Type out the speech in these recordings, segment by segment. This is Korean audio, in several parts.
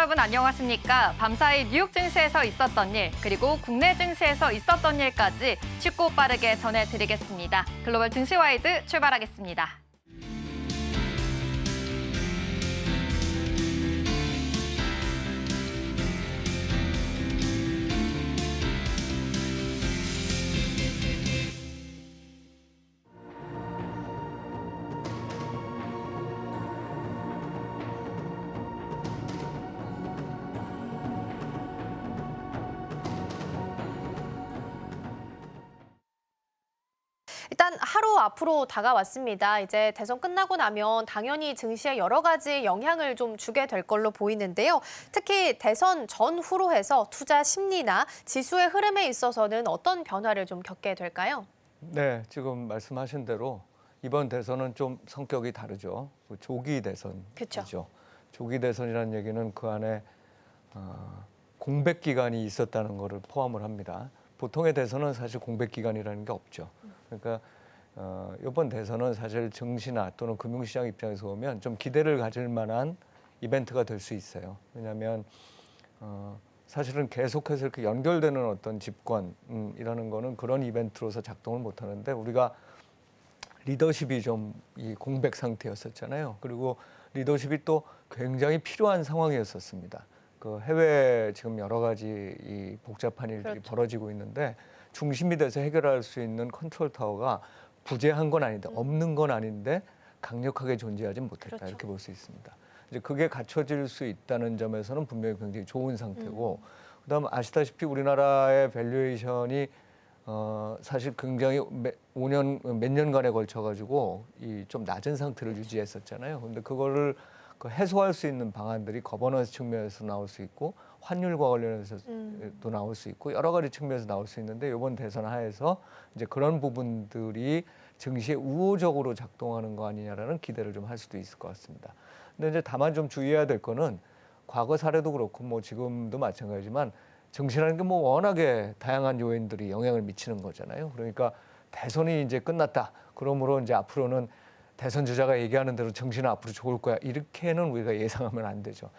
여러분 안녕하십니까? 밤사이 뉴욕 증시에서 있었던 일, 그리고 국내 증시에서 있었던 일까지 쉽고 빠르게 전해드리겠습니다. 글로벌 증시와이드 출발하겠습니다. 일단 하루 앞으로 다가왔습니다. 이제 대선 끝나고 나면 당연히 증시에 여러 가지 영향을 좀 주게 될 걸로 보이는데요. 특히 대선 전후로 해서 투자 심리나 지수의 흐름에 있어서는 어떤 변화를 좀 겪게 될까요? 네, 지금 말씀하신 대로 이번 대선은 좀 성격이 다르죠. 조기 대선이죠. 그쵸. 조기 대선이라는 얘기는 그 안에 공백 기간이 있었다는 것을 포함을 합니다. 보통의 대선은 사실 공백 기간이라는 게 없죠. 그러니까 이번 대선은 사실 증시나 또는 금융시장 입장에서 보면 좀 기대를 가질 만한 이벤트가 될 수 있어요. 왜냐하면 사실은 계속해서 이렇게 연결되는 어떤 집권이라는 거는 그런 이벤트로서 작동을 못 하는데, 우리가 리더십이 좀 이 공백 상태였었잖아요. 그리고 리더십이 또 굉장히 필요한 상황이었었습니다. 그 해외 지금 여러 가지 이 복잡한 일들이 그렇죠. 벌어지고 있는데, 중심이 돼서 해결할 수 있는 컨트롤 타워가 부재한 건 아닌데, 없는 건 아닌데 강력하게 존재하지 못했다. 그렇죠. 이렇게 볼 수 있습니다. 이제 그게 갖춰질 수 있다는 점에서는 분명히 굉장히 좋은 상태고, 그다음 아시다시피 우리나라의 밸류에이션이 사실 굉장히 몇 년간에 걸쳐 가지고 이 좀 낮은 상태를 유지했었잖아요. 근데 그거를 해소할 수 있는 방안들이 거버넌스 측면에서 나올 수 있고, 환율과 관련해서도 나올 수 있고, 여러 가지 측면에서 나올 수 있는데, 이번 대선 하에서 이제 그런 부분들이 증시에 우호적으로 작동하는 거 아니냐라는 기대를 좀 할 수도 있을 것 같습니다. 근데 이제 다만 좀 주의해야 될 거는, 과거 사례도 그렇고 뭐 지금도 마찬가지지만 증시라는 게 뭐 워낙에 다양한 요인들이 영향을 미치는 거잖아요. 그러니까 대선이 이제 끝났다. 그러므로 이제 앞으로는 대선 주자가 얘기하는 대로 증시는 앞으로 좋을 거야. 이렇게는 우리가 예상하면 안 되죠.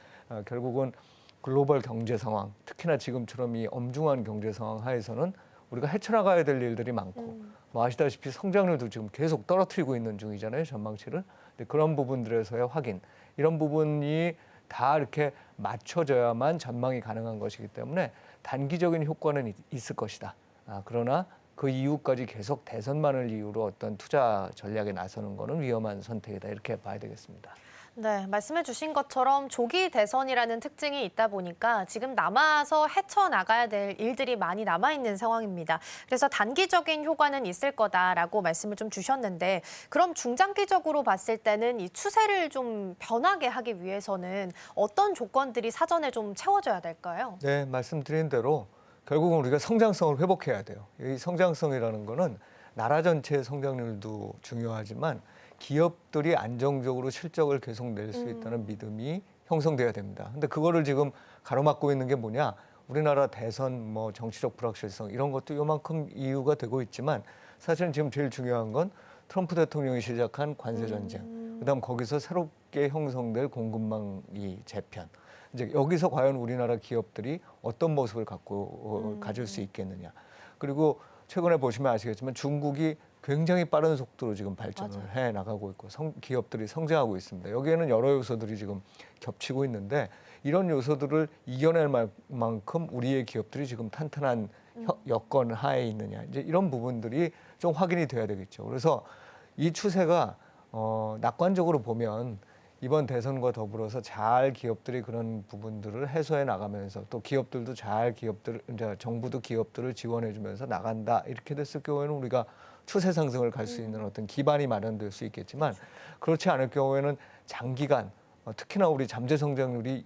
결국은 글로벌 경제 상황, 특히나 지금처럼 이 엄중한 경제 상황 하에서는 우리가 헤쳐나가야 될 일들이 많고, 뭐 아시다시피 성장률도 지금 계속 떨어뜨리고 있는 중이잖아요, 전망치를. 근데 그런 부분들에서의 확인, 이런 부분이 다 이렇게 맞춰져야만 전망이 가능한 것이기 때문에 단기적인 효과는 있을 것이다. 그러나 그 이후까지 계속 대선만을 이유로 어떤 투자 전략에 나서는 거는 위험한 선택이다. 이렇게 봐야 되겠습니다. 네, 말씀해 주신 것처럼 조기 대선이라는 특징이 있다 보니까 지금 남아서 헤쳐나가야 될 일들이 많이 남아있는 상황입니다. 그래서 단기적인 효과는 있을 거다라고 말씀을 좀 주셨는데, 그럼 중장기적으로 봤을 때는 이 추세를 좀 변하게 하기 위해서는 어떤 조건들이 사전에 좀 채워져야 될까요? 네, 말씀드린 대로 결국은 우리가 성장성을 회복해야 돼요. 이 성장성이라는 거는 나라 전체의 성장률도 중요하지만 기업들이 안정적으로 실적을 계속 낼 수 있다는 믿음이 형성돼야 됩니다. 근데 그거를 지금 가로막고 있는 게 뭐냐? 우리나라 대선, 뭐 정치적 불확실성, 이런 것도 요만큼 이유가 되고 있지만, 사실은 지금 제일 중요한 건 트럼프 대통령이 시작한 관세 전쟁, 그다음 거기서 새롭게 형성될 공급망이 재편. 이제 여기서 과연 우리나라 기업들이 어떤 모습을 가질 수 있겠느냐. 그리고 최근에 보시면 아시겠지만 중국이 굉장히 빠른 속도로 지금 발전을 해 나가고 있고, 기업들이 성장하고 있습니다. 여기에는 여러 요소들이 지금 겹치고 있는데, 이런 요소들을 이겨낼 만큼 우리의 기업들이 지금 탄탄한 여건 하에 있느냐, 이제 이런 부분들이 좀 확인이 돼야 되겠죠. 그래서 이 추세가 낙관적으로 보면 이번 대선과 더불어서 잘 기업들이 그런 부분들을 해소해 나가면서, 또 기업들도 이제 정부도 기업들을 지원해 주면서 나간다, 이렇게 됐을 경우에는 우리가 추세 상승을 갈 수 있는 어떤 기반이 마련될 수 있겠지만, 그렇지 않을 경우에는 장기간 특히나 우리 잠재 성장률이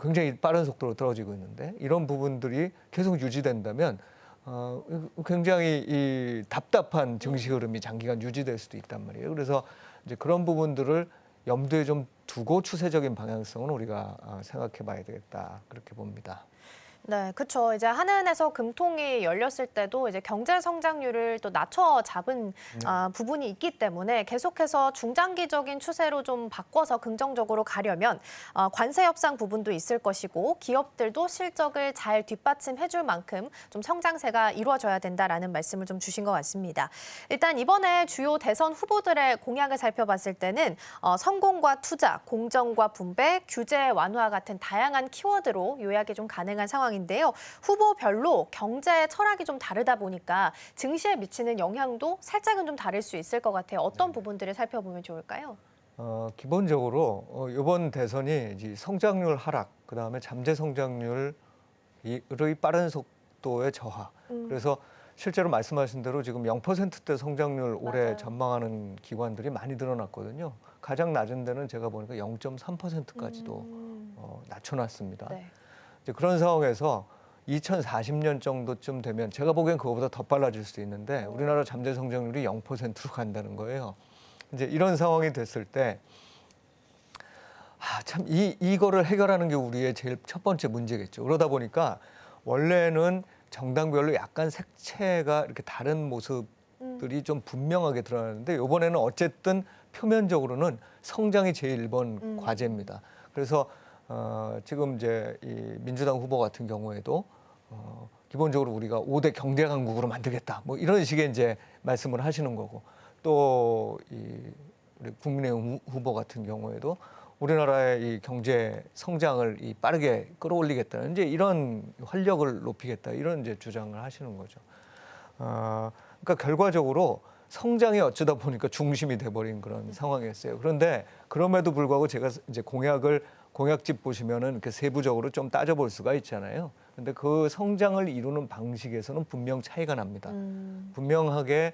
굉장히 빠른 속도로 떨어지고 있는데, 이런 부분들이 계속 유지된다면 굉장히 이 답답한 증시 흐름이 장기간 유지될 수도 있단 말이에요. 그래서 이제 그런 부분들을 염두에 좀 두고 추세적인 방향성은 우리가 생각해 봐야 되겠다, 그렇게 봅니다. 네, 그렇죠. 이제 한은에서 금통이 열렸을 때도 이제 경제 성장률을 또 낮춰 잡은 부분이 있기 때문에 계속해서 중장기적인 추세로 좀 바꿔서 긍정적으로 가려면 관세 협상 부분도 있을 것이고 기업들도 실적을 잘 뒷받침해줄 만큼 좀 성장세가 이루어져야 된다라는 말씀을 좀 주신 것 같습니다. 일단 이번에 주요 대선 후보들의 공약을 살펴봤을 때는 성공과 투자, 공정과 분배, 규제 완화 같은 다양한 키워드로 요약이 좀 가능한 상황입니다. 인데요. 후보별로 경제 철학이 좀 다르다 보니까 증시에 미치는 영향도 살짝은 좀 다를 수 있을 것 같아요. 어떤 부분들을 살펴보면 좋을까요? 기본적으로 이번 대선이 이제 성장률 하락, 그다음에 잠재 성장률의 빠른 속도의 저하. 그래서 실제로 말씀하신 대로 지금 0%대 성장률 올해 맞아요. 전망하는 기관들이 많이 늘어났거든요. 가장 낮은 데는 제가 보니까 0.3%까지도 낮춰놨습니다. 네. 이제 그런 상황에서 2040년 정도쯤 되면 제가 보기엔 그거보다 더 빨라질 수도 있는데 우리나라 잠재 성장률이 0%로 간다는 거예요. 이제 이런 상황이 됐을 때 참 이거를 해결하는 게 우리의 제일 첫 번째 문제겠죠. 그러다 보니까 원래는 정당별로 약간 색채가 이렇게 다른 모습들이 좀 분명하게 드러나는데 이번에는 어쨌든 표면적으로는 성장이 제일 1번 과제입니다. 그래서 지금 이제 이 민주당 후보 같은 경우에도 기본적으로 우리가 5대 경제 강국으로 만들겠다. 뭐 이런 식의 이제 말씀을 하시는 거고 또 우리 국민의힘 후보 같은 경우에도 우리나라의 이 경제 성장을 빠르게 끌어올리겠다. 이제 이런 활력을 높이겠다. 이런 이제 주장을 하시는 거죠. 그러니까 결과적으로 성장이 어쩌다 보니까 중심이 돼버린 그런 상황이었어요. 그런데 그럼에도 불구하고 제가 이제 공약집 보시면은 이렇게 세부적으로 좀 따져볼 수가 있잖아요. 근데 그 성장을 이루는 방식에서는 분명 차이가 납니다. 분명하게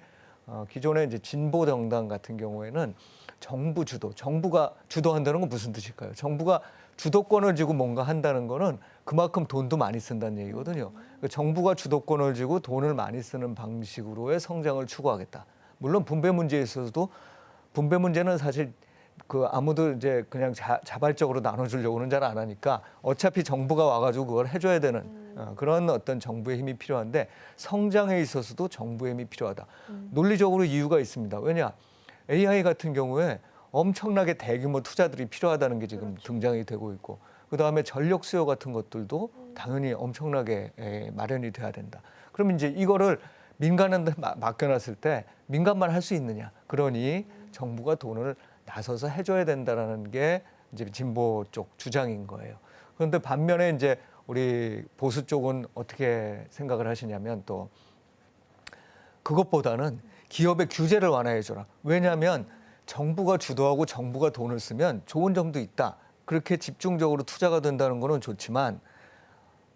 기존의 이제 진보 정당 같은 경우에는 정부 주도, 정부가 주도한다는 건 무슨 뜻일까요? 정부가 주도권을 쥐고 뭔가 한다는 거는 그만큼 돈도 많이 쓴다는 얘기거든요. 그러니까 정부가 주도권을 쥐고 돈을 많이 쓰는 방식으로의 성장을 추구하겠다. 물론 분배 문제에 있어서도 분배 문제는 사실 아무도 이제 그냥 자발적으로 나눠주려고는 잘 안 하니까 어차피 정부가 와가지고 그걸 해줘야 되는 그런 어떤 정부의 힘이 필요한데 성장에 있어서도 정부의 힘이 필요하다. 논리적으로 이유가 있습니다. 왜냐? AI 같은 경우에 엄청나게 대규모 투자들이 필요하다는 게 지금 등장이 되고 있고 그다음에 전력 수요 같은 것들도 당연히 엄청나게 마련이 돼야 된다. 그럼 이제 이거를 민간한테 맡겨놨을 때 민간만 할 수 있느냐? 그러니 정부가 돈을 나서서 해줘야 된다라는 게 이제 진보 쪽 주장인 거예요. 그런데 반면에 이제 우리 보수 쪽은 어떻게 생각을 하시냐면 또 그것보다는 기업의 규제를 완화해줘라. 왜냐하면 정부가 주도하고 정부가 돈을 쓰면 좋은 점도 있다. 그렇게 집중적으로 투자가 된다는 거는 좋지만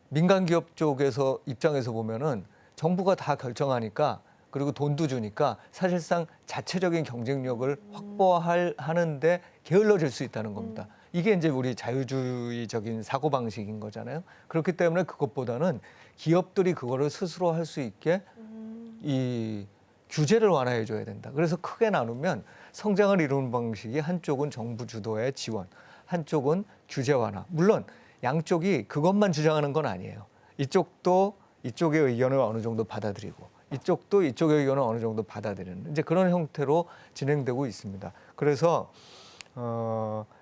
민간 기업 쪽에서 입장에서 보면은 정부가 다 결정하니까 그리고 돈도 주니까 사실상 자체적인 경쟁력을 확보하는데 게을러질 수 있다는 겁니다. 이게 이제 우리 자유주의적인 사고방식인 거잖아요. 그렇기 때문에 그것보다는 기업들이 그거를 스스로 할 수 있게 이 규제를 완화해 줘야 된다. 그래서 크게 나누면 성장을 이루는 방식이 한쪽은 정부 주도의 지원, 한쪽은 규제 완화. 물론 양쪽이 그것만 주장하는 건 아니에요. 이쪽도 이쪽의 의견을 어느 정도 받아들이고 이쪽도 이쪽의 의견을 어느 정도 받아들이는 이제 그런 형태로 진행되고 있습니다. 그래서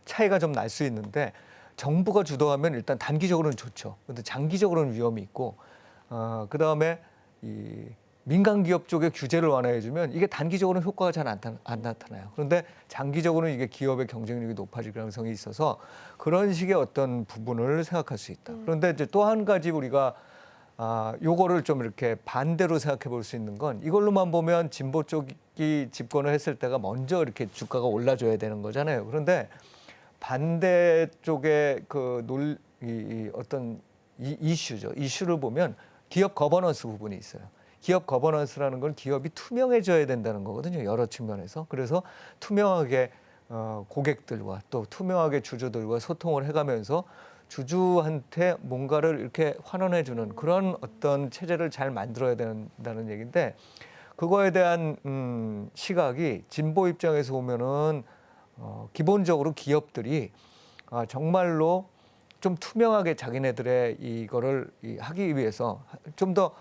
차이가 좀 날 수 있는데 정부가 주도하면 일단 단기적으로는 좋죠. 그런데 장기적으로는 위험이 있고 그다음에 이 민간 기업 쪽에 규제를 완화해주면 이게 단기적으로는 효과가 잘 안 나타나요. 그런데 장기적으로는 이게 기업의 경쟁력이 높아질 가능성이 있어서 그런 식의 어떤 부분을 생각할 수 있다. 그런데 이제 또 한 가지 우리가 요거를 좀 이렇게 반대로 생각해 볼 수 있는 건 이걸로만 보면 진보 쪽이 집권을 했을 때가 먼저 이렇게 주가가 올라줘야 되는 거잖아요. 그런데 반대 쪽의 어떤 이슈죠. 이슈를 보면 기업 거버넌스 부분이 있어요. 기업 거버넌스라는 건 기업이 투명해져야 된다는 거거든요. 여러 측면에서. 그래서 투명하게 고객들과 또 투명하게 주주들과 소통을 해가면서 주주한테 뭔가를 이렇게 환원해주는 그런 어떤 체제를 잘 만들어야 된다는 얘기인데 그거에 대한 시각이 진보 입장에서 보면은 기본적으로 기업들이 정말로 좀 투명하게 자기네들의 이거를 하기 위해서 좀 더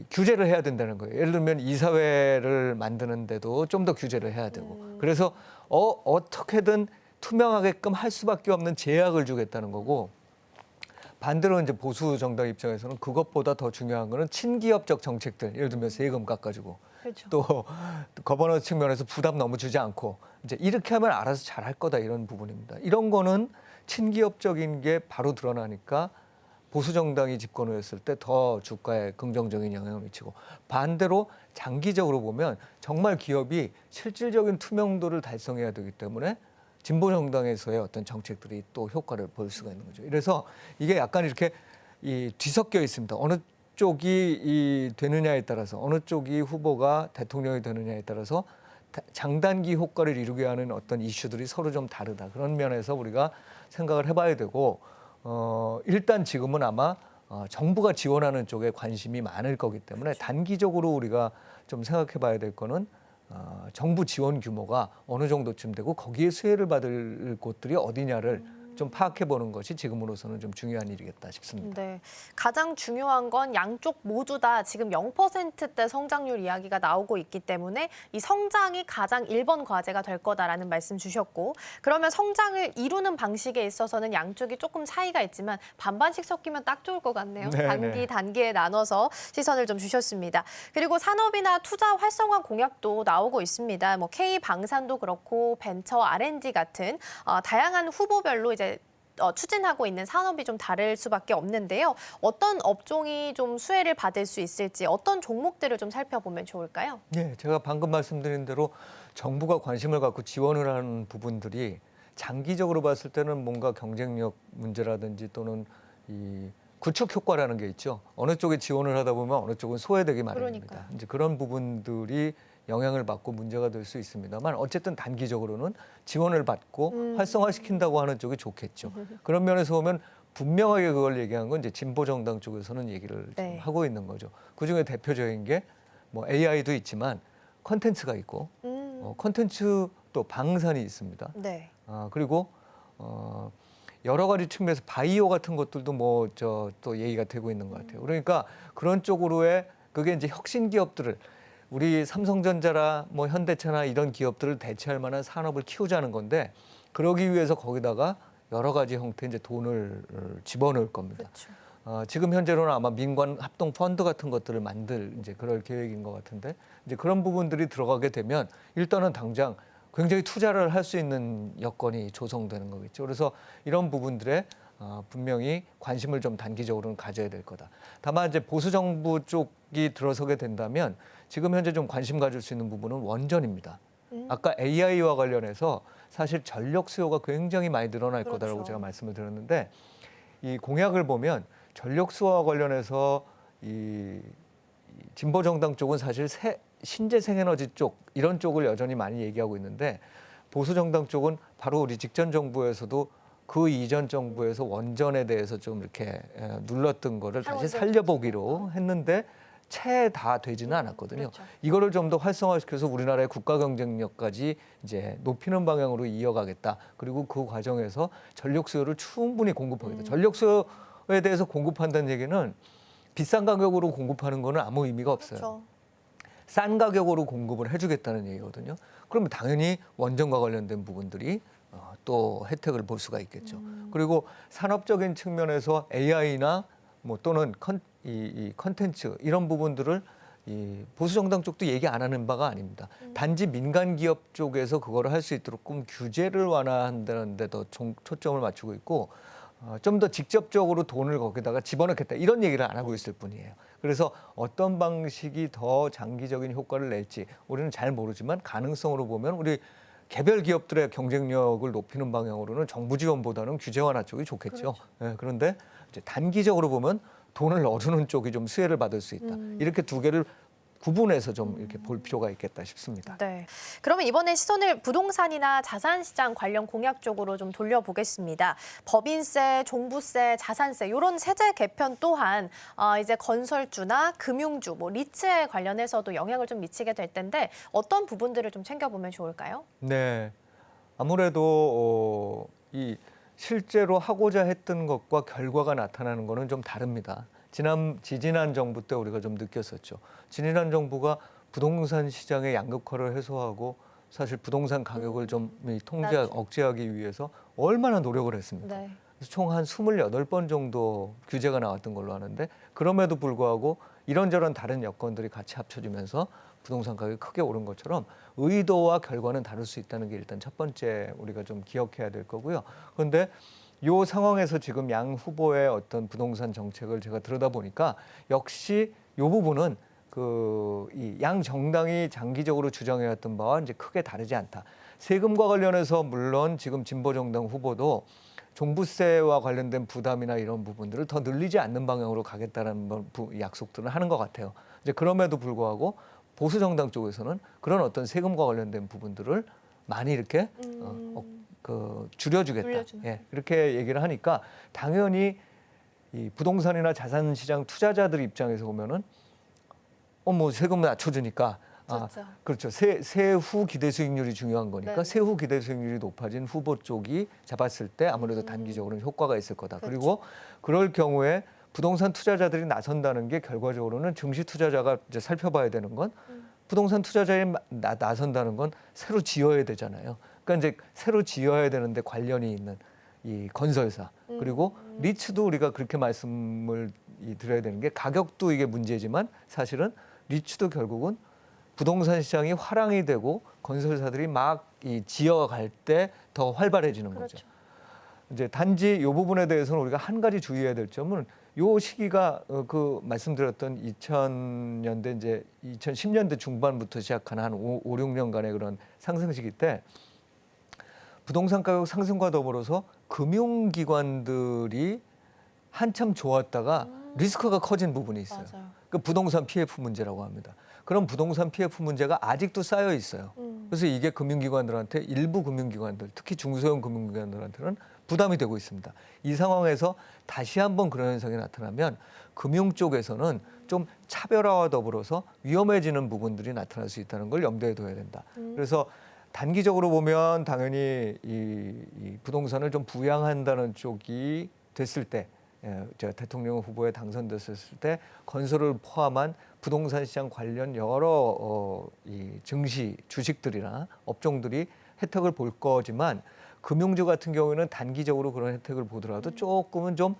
규제를 해야 된다는 거예요. 예를 들면 이사회를 만드는데도 좀 더 규제를 해야 되고 그래서 어떻게든 투명하게끔 할 수밖에 없는 제약을 주겠다는 거고 반대로 이제 보수 정당 입장에서는 그것보다 더 중요한 거는 친기업적 정책들 예를 들면 세금 깎아주고 그렇죠. 또 거버넌스 측면에서 부담 너무 주지 않고 이제 이렇게 하면 알아서 잘할 거다 이런 부분입니다. 이런 거는 친기업적인 게 바로 드러나니까 보수 정당이 집권을 했을 때 더 주가에 긍정적인 영향을 미치고 반대로 장기적으로 보면 정말 기업이 실질적인 투명도를 달성해야 되기 때문에 진보 정당에서의 어떤 정책들이 또 효과를 볼 수가 있는 거죠. 그래서 이게 약간 이렇게 뒤섞여 있습니다. 어느 쪽이 되느냐에 따라서 어느 쪽이 후보가 대통령이 되느냐에 따라서 장단기 효과를 이루게 하는 어떤 이슈들이 서로 좀 다르다. 그런 면에서 우리가 생각을 해봐야 되고 일단 지금은 아마 정부가 지원하는 쪽에 관심이 많을 거기 때문에 단기적으로 우리가 좀 생각해 봐야 될 거는 정부 지원 규모가 어느 정도쯤 되고 거기에 수혜를 받을 곳들이 어디냐를 좀 파악해 보는 것이 지금으로서는 좀 중요한 일이겠다 싶습니다. 네, 가장 중요한 건 양쪽 모두 다 지금 0%대 성장률 이야기가 나오고 있기 때문에 이 성장이 가장 1번 과제가 될 거다라는 말씀 주셨고 그러면 성장을 이루는 방식에 있어서는 양쪽이 조금 차이가 있지만 반반씩 섞이면 딱 좋을 것 같네요. 네, 단기에 나눠서 시선을 좀 주셨습니다. 그리고 산업이나 투자 활성화 공약도 나오고 있습니다. 뭐 K방산도 그렇고 벤처 R&D 같은 다양한 후보별로 이제 추진하고 있는 산업이 좀 다를 수밖에 없는데요. 어떤 업종이 좀 수혜를 받을 수 있을지 어떤 종목들을 좀 살펴보면 좋을까요? 네, 제가 방금 말씀드린 대로 정부가 관심을 갖고 지원을 하는 부분들이 장기적으로 봤을 때는 뭔가 경쟁력 문제라든지 또는 이 구축 효과라는 게 있죠. 어느 쪽에 지원을 하다 보면 어느 쪽은 소외되기 마련입니다. 그러니까요. 이제 그런 부분들이 영향을 받고 문제가 될 수 있습니다만 어쨌든 단기적으로는 지원을 받고 활성화시킨다고 하는 쪽이 좋겠죠. 그런 면에서 보면 분명하게 그걸 얘기한 건 이제 진보 정당 쪽에서는 얘기를 네. 지금 하고 있는 거죠. 그중에 대표적인 게 뭐 AI도 있지만 컨텐츠가 있고 컨텐츠 또 방산이 있습니다. 네. 그리고 여러 가지 측면에서 바이오 같은 것들도 뭐 또 얘기가 되고 있는 것 같아요. 그러니까 그런 쪽으로의 그게 이제 혁신 기업들을 우리 삼성전자나 뭐 현대차나 이런 기업들을 대체할 만한 산업을 키우자는 건데 그러기 위해서 거기다가 여러 가지 형태 이제 돈을 집어넣을 겁니다. 그렇죠. 지금 현재로는 아마 민관 합동 펀드 같은 것들을 만들 이제 그럴 계획인 것 같은데 이제 그런 부분들이 들어가게 되면 일단은 당장 굉장히 투자를 할 수 있는 여건이 조성되는 거겠죠. 그래서 이런 부분들에 분명히 관심을 좀 단기적으로는 가져야 될 거다. 다만 이제 보수 정부 쪽이 들어서게 된다면 지금 현재 좀 관심 가질 수 있는 부분은 원전입니다. 아까 AI와 관련해서 사실 전력 수요가 굉장히 많이 늘어날 그렇죠. 거다라고 제가 말씀을 드렸는데 이 공약을 보면 전력 수요와 관련해서 이 진보 정당 쪽은 사실 신재 생에너지 쪽 이런 쪽을 여전히 많이 얘기하고 있는데 보수 정당 쪽은 바로 우리 직전 정부에서도 그 이전 정부에서 원전에 대해서 좀 이렇게 눌렀던 거를 다시 살려보기로 했는데 채 다 되지는 않았거든요. 그렇죠. 이거를 좀 더 활성화시켜서 우리나라의 국가 경쟁력까지 이제 높이는 방향으로 이어가겠다. 그리고 그 과정에서 전력 수요를 충분히 공급하겠다. 전력 수요에 대해서 공급한다는 얘기는 비싼 가격으로 공급하는 거는 아무 의미가 없어요. 그렇죠. 싼 가격으로 공급을 해주겠다는 얘기거든요. 그러면 당연히 원전과 관련된 부분들이 또 혜택을 볼 수가 있겠죠. 그리고 산업적인 측면에서 AI나 뭐 또는 이 컨텐츠 이런 부분들을 이 보수 정당 쪽도 얘기 안 하는 바가 아닙니다. 단지 민간 기업 쪽에서 그거를 할 수 있도록 규제를 완화한다는 데 더 초점을 맞추고 있고 좀 더 직접적으로 돈을 거기다가 집어넣겠다 이런 얘기를 안 하고 있을 뿐이에요. 그래서 어떤 방식이 더 장기적인 효과를 낼지 우리는 잘 모르지만 가능성으로 보면 우리 개별 기업들의 경쟁력을 높이는 방향으로는 정부 지원보다는 규제 완화 쪽이 좋겠죠. 그렇죠. 그런데 이제 단기적으로 보면 돈을 넣어주는 쪽이 좀 수혜를 받을 수 있다. 이렇게 두 개를 구분해서 좀 이렇게 볼 필요가 있겠다 싶습니다. 네. 그러면 이번에 시선을 부동산이나 자산시장 관련 공약 쪽으로 좀 돌려보겠습니다. 법인세, 종부세, 자산세 이런 세제 개편 또한 이제 건설주나 금융주, 뭐 리츠에 관련해서도 영향을 좀 미치게 될 텐데 어떤 부분들을 좀 챙겨보면 좋을까요? 네, 아무래도 이 실제로 하고자 했던 것과 결과가 나타나는 거는 좀 다릅니다. 지지난 정부 때 우리가 좀 느꼈었죠. 지지난 정부가 부동산 시장의 양극화를 해소하고 사실 부동산 가격을 좀 억제하기 위해서 얼마나 노력을 했습니까? 네. 총 한 28번 정도 규제가 나왔던 걸로 아는데 그럼에도 불구하고 이런저런 다른 여건들이 같이 합쳐지면서 부동산 가격이 크게 오른 것처럼 의도와 결과는 다를 수 있다는 게 일단 첫 번째 우리가 좀 기억해야 될 거고요. 그런데 이 상황에서 지금 양 후보의 어떤 부동산 정책을 제가 들여다보니까 역시 이 부분은 이 양 정당이 장기적으로 주장해왔던 바와 이제 크게 다르지 않다. 세금과 관련해서 물론 지금 진보정당 후보도 종부세와 관련된 부담이나 이런 부분들을 더 늘리지 않는 방향으로 가겠다는 약속들을 하는 것 같아요. 이제 그럼에도 불구하고 보수 정당 쪽에서는 그런 어떤 세금과 관련된 부분들을 많이 이렇게 줄여주겠다. 예, 그렇게 얘기를 하니까 당연히 이 부동산이나 자산 시장 투자자들 입장에서 보면은 뭐 세금 낮춰주니까 그렇죠. 세후 기대 수익률이 중요한 거니까 네. 세후 기대 수익률이 높아진 후보 쪽이 잡았을 때 아무래도 단기적으로는 효과가 있을 거다. 그렇죠. 그리고 그럴 경우에 부동산 투자자들이 나선다는 게 결과적으로는 증시 투자자가 이제 살펴봐야 되는 건 부동산 투자자에 나선다는 건 새로 지어야 되잖아요. 그러니까 이제 새로 지어야 되는데 관련이 있는 이 건설사 그리고 리츠도 우리가 그렇게 말씀을 드려야 되는 게 가격도 이게 문제지만 사실은 리츠도 결국은 부동산 시장이 화랑이 되고 건설사들이 막 이 지어갈 때 더 활발해지는 그렇죠. 거죠. 이제 단지 이 부분에 대해서는 우리가 한 가지 주의해야 될 점은 요 시기가 말씀드렸던 2000년대 이제 2010년대 중반부터 시작한 한 5, 6년간의 그런 상승 시기 때 부동산 가격 상승과 더불어서 금융기관들이 한참 좋았다가 리스크가 커진 부분이 있어요. 맞아요. 그 부동산 PF 문제라고 합니다. 그럼 부동산 PF 문제가 아직도 쌓여 있어요. 그래서 이게 금융기관들한테 일부 금융기관들, 특히 중소형 금융기관들한테는 부담이 되고 있습니다. 이 상황에서 다시 한번 그런 현상이 나타나면 금융 쪽에서는 좀 차별화와 더불어서 위험해지는 부분들이 나타날 수 있다는 걸 염두에 둬야 된다. 그래서 단기적으로 보면 당연히 이 부동산을 좀 부양한다는 쪽이 됐을 때 저 대통령 후보에 당선됐을 때 건설을 포함한 부동산 시장 관련 여러 이 증시 주식들이나 업종들이 혜택을 볼 거지만 금융주 같은 경우에는 단기적으로 그런 혜택을 보더라도 조금은 좀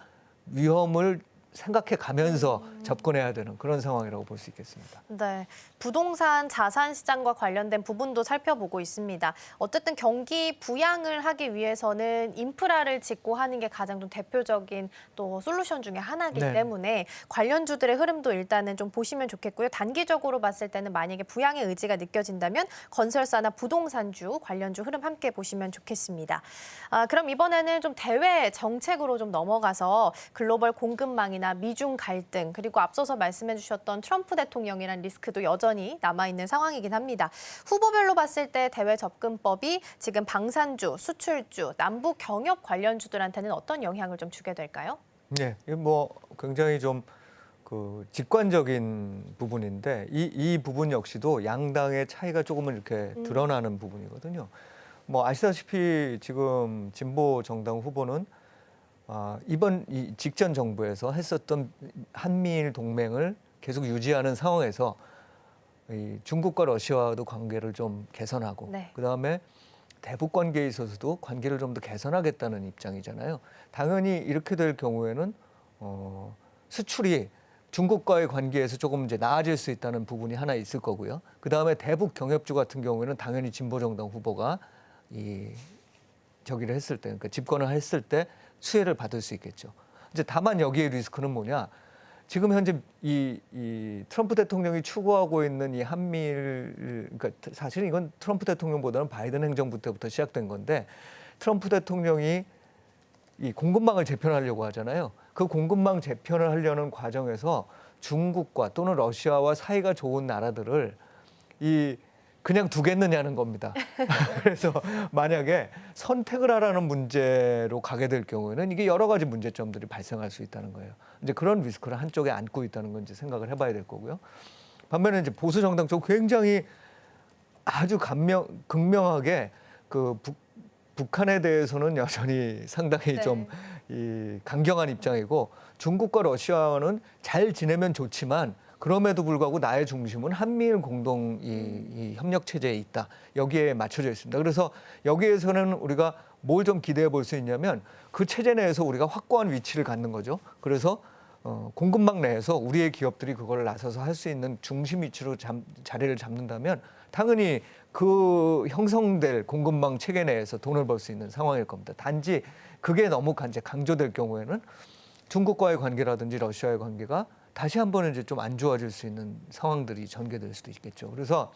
위험을 생각해 가면서 접근해야 되는 그런 상황이라고 볼 수 있겠습니다. 네, 부동산 자산 시장과 관련된 부분도 살펴보고 있습니다. 어쨌든 경기 부양을 하기 위해서는 인프라를 짓고 하는 게 가장 좀 대표적인 또 솔루션 중에 하나이기 네. 때문에 관련주들의 흐름도 일단은 좀 보시면 좋겠고요. 단기적으로 봤을 때는 만약에 부양의 의지가 느껴진다면 건설사나 부동산주 관련주 흐름 함께 보시면 좋겠습니다. 그럼 이번에는 좀 대외 정책으로 좀 넘어가서 글로벌 공급망이나 미중 갈등 그리고 앞서서 말씀해 주셨던 트럼프 대통령이란 리스크도 여전히 남아있는 상황이긴 합니다. 후보별로 봤을 때 대외 접근법이 지금 방산주, 수출주, 남북 경협 관련주들한테는 어떤 영향을 좀 주게 될까요? 네, 이게 뭐 굉장히 좀 직관적인 부분인데 이 부분 역시도 양당의 차이가 조금은 이렇게 드러나는 부분이거든요. 뭐 아시다시피 지금 진보 정당 후보는 이번 이 직전 정부에서 했었던 한미일 동맹을 계속 유지하는 상황에서 이 중국과 러시아와도 관계를 좀 개선하고 네. 그다음에 대북 관계에 있어서도 관계를 좀 더 개선하겠다는 입장이잖아요. 당연히 이렇게 될 경우에는 수출이 중국과의 관계에서 조금 이제 나아질 수 있다는 부분이 하나 있을 거고요. 그다음에 대북 경협주 같은 경우에는 당연히 진보 정당 후보가 저기를 했을 때, 그러니까 집권을 했을 때 수혜를 받을 수 있겠죠. 이제 다만 여기에 리스크는 뭐냐? 지금 현재 이 트럼프 대통령이 추구하고 있는 이 한미일, 그러니까 사실은 이건 트럼프 대통령보다는 바이든 행정부 때부터 시작된 건데 트럼프 대통령이 이 공급망을 재편하려고 하잖아요. 그 공급망 재편을 하려는 과정에서 중국과 또는 러시아와 사이가 좋은 나라들을 그냥 두겠느냐는 겁니다. 그래서 만약에 선택을 하라는 문제로 가게 될 경우에는 이게 여러 가지 문제점들이 발생할 수 있다는 거예요. 이제 그런 리스크를 한쪽에 안고 있다는 건 이제 생각을 해봐야 될 거고요. 반면에 이제 보수 정당 쪽 굉장히 아주 극명하게 북한에 대해서는 여전히 상당히 네. 좀 강경한 입장이고 중국과 러시아는 잘 지내면 좋지만 그럼에도 불구하고 나의 중심은 한미일 공동 이 협력 체제에 있다. 여기에 맞춰져 있습니다. 그래서 여기에서는 우리가 뭘 좀 기대해 볼 수 있냐면 그 체제 내에서 우리가 확고한 위치를 갖는 거죠. 그래서 공급망 내에서 우리의 기업들이 그걸 나서서 할 수 있는 중심 위치로 자리를 잡는다면 당연히 그 형성될 공급망 체계 내에서 돈을 벌 수 있는 상황일 겁니다. 단지 그게 너무 이제 강조될 경우에는 중국과의 관계라든지 러시아의 관계가 다시 한번 이제 좀 안 좋아질 수 있는 상황들이 전개될 수도 있겠죠. 그래서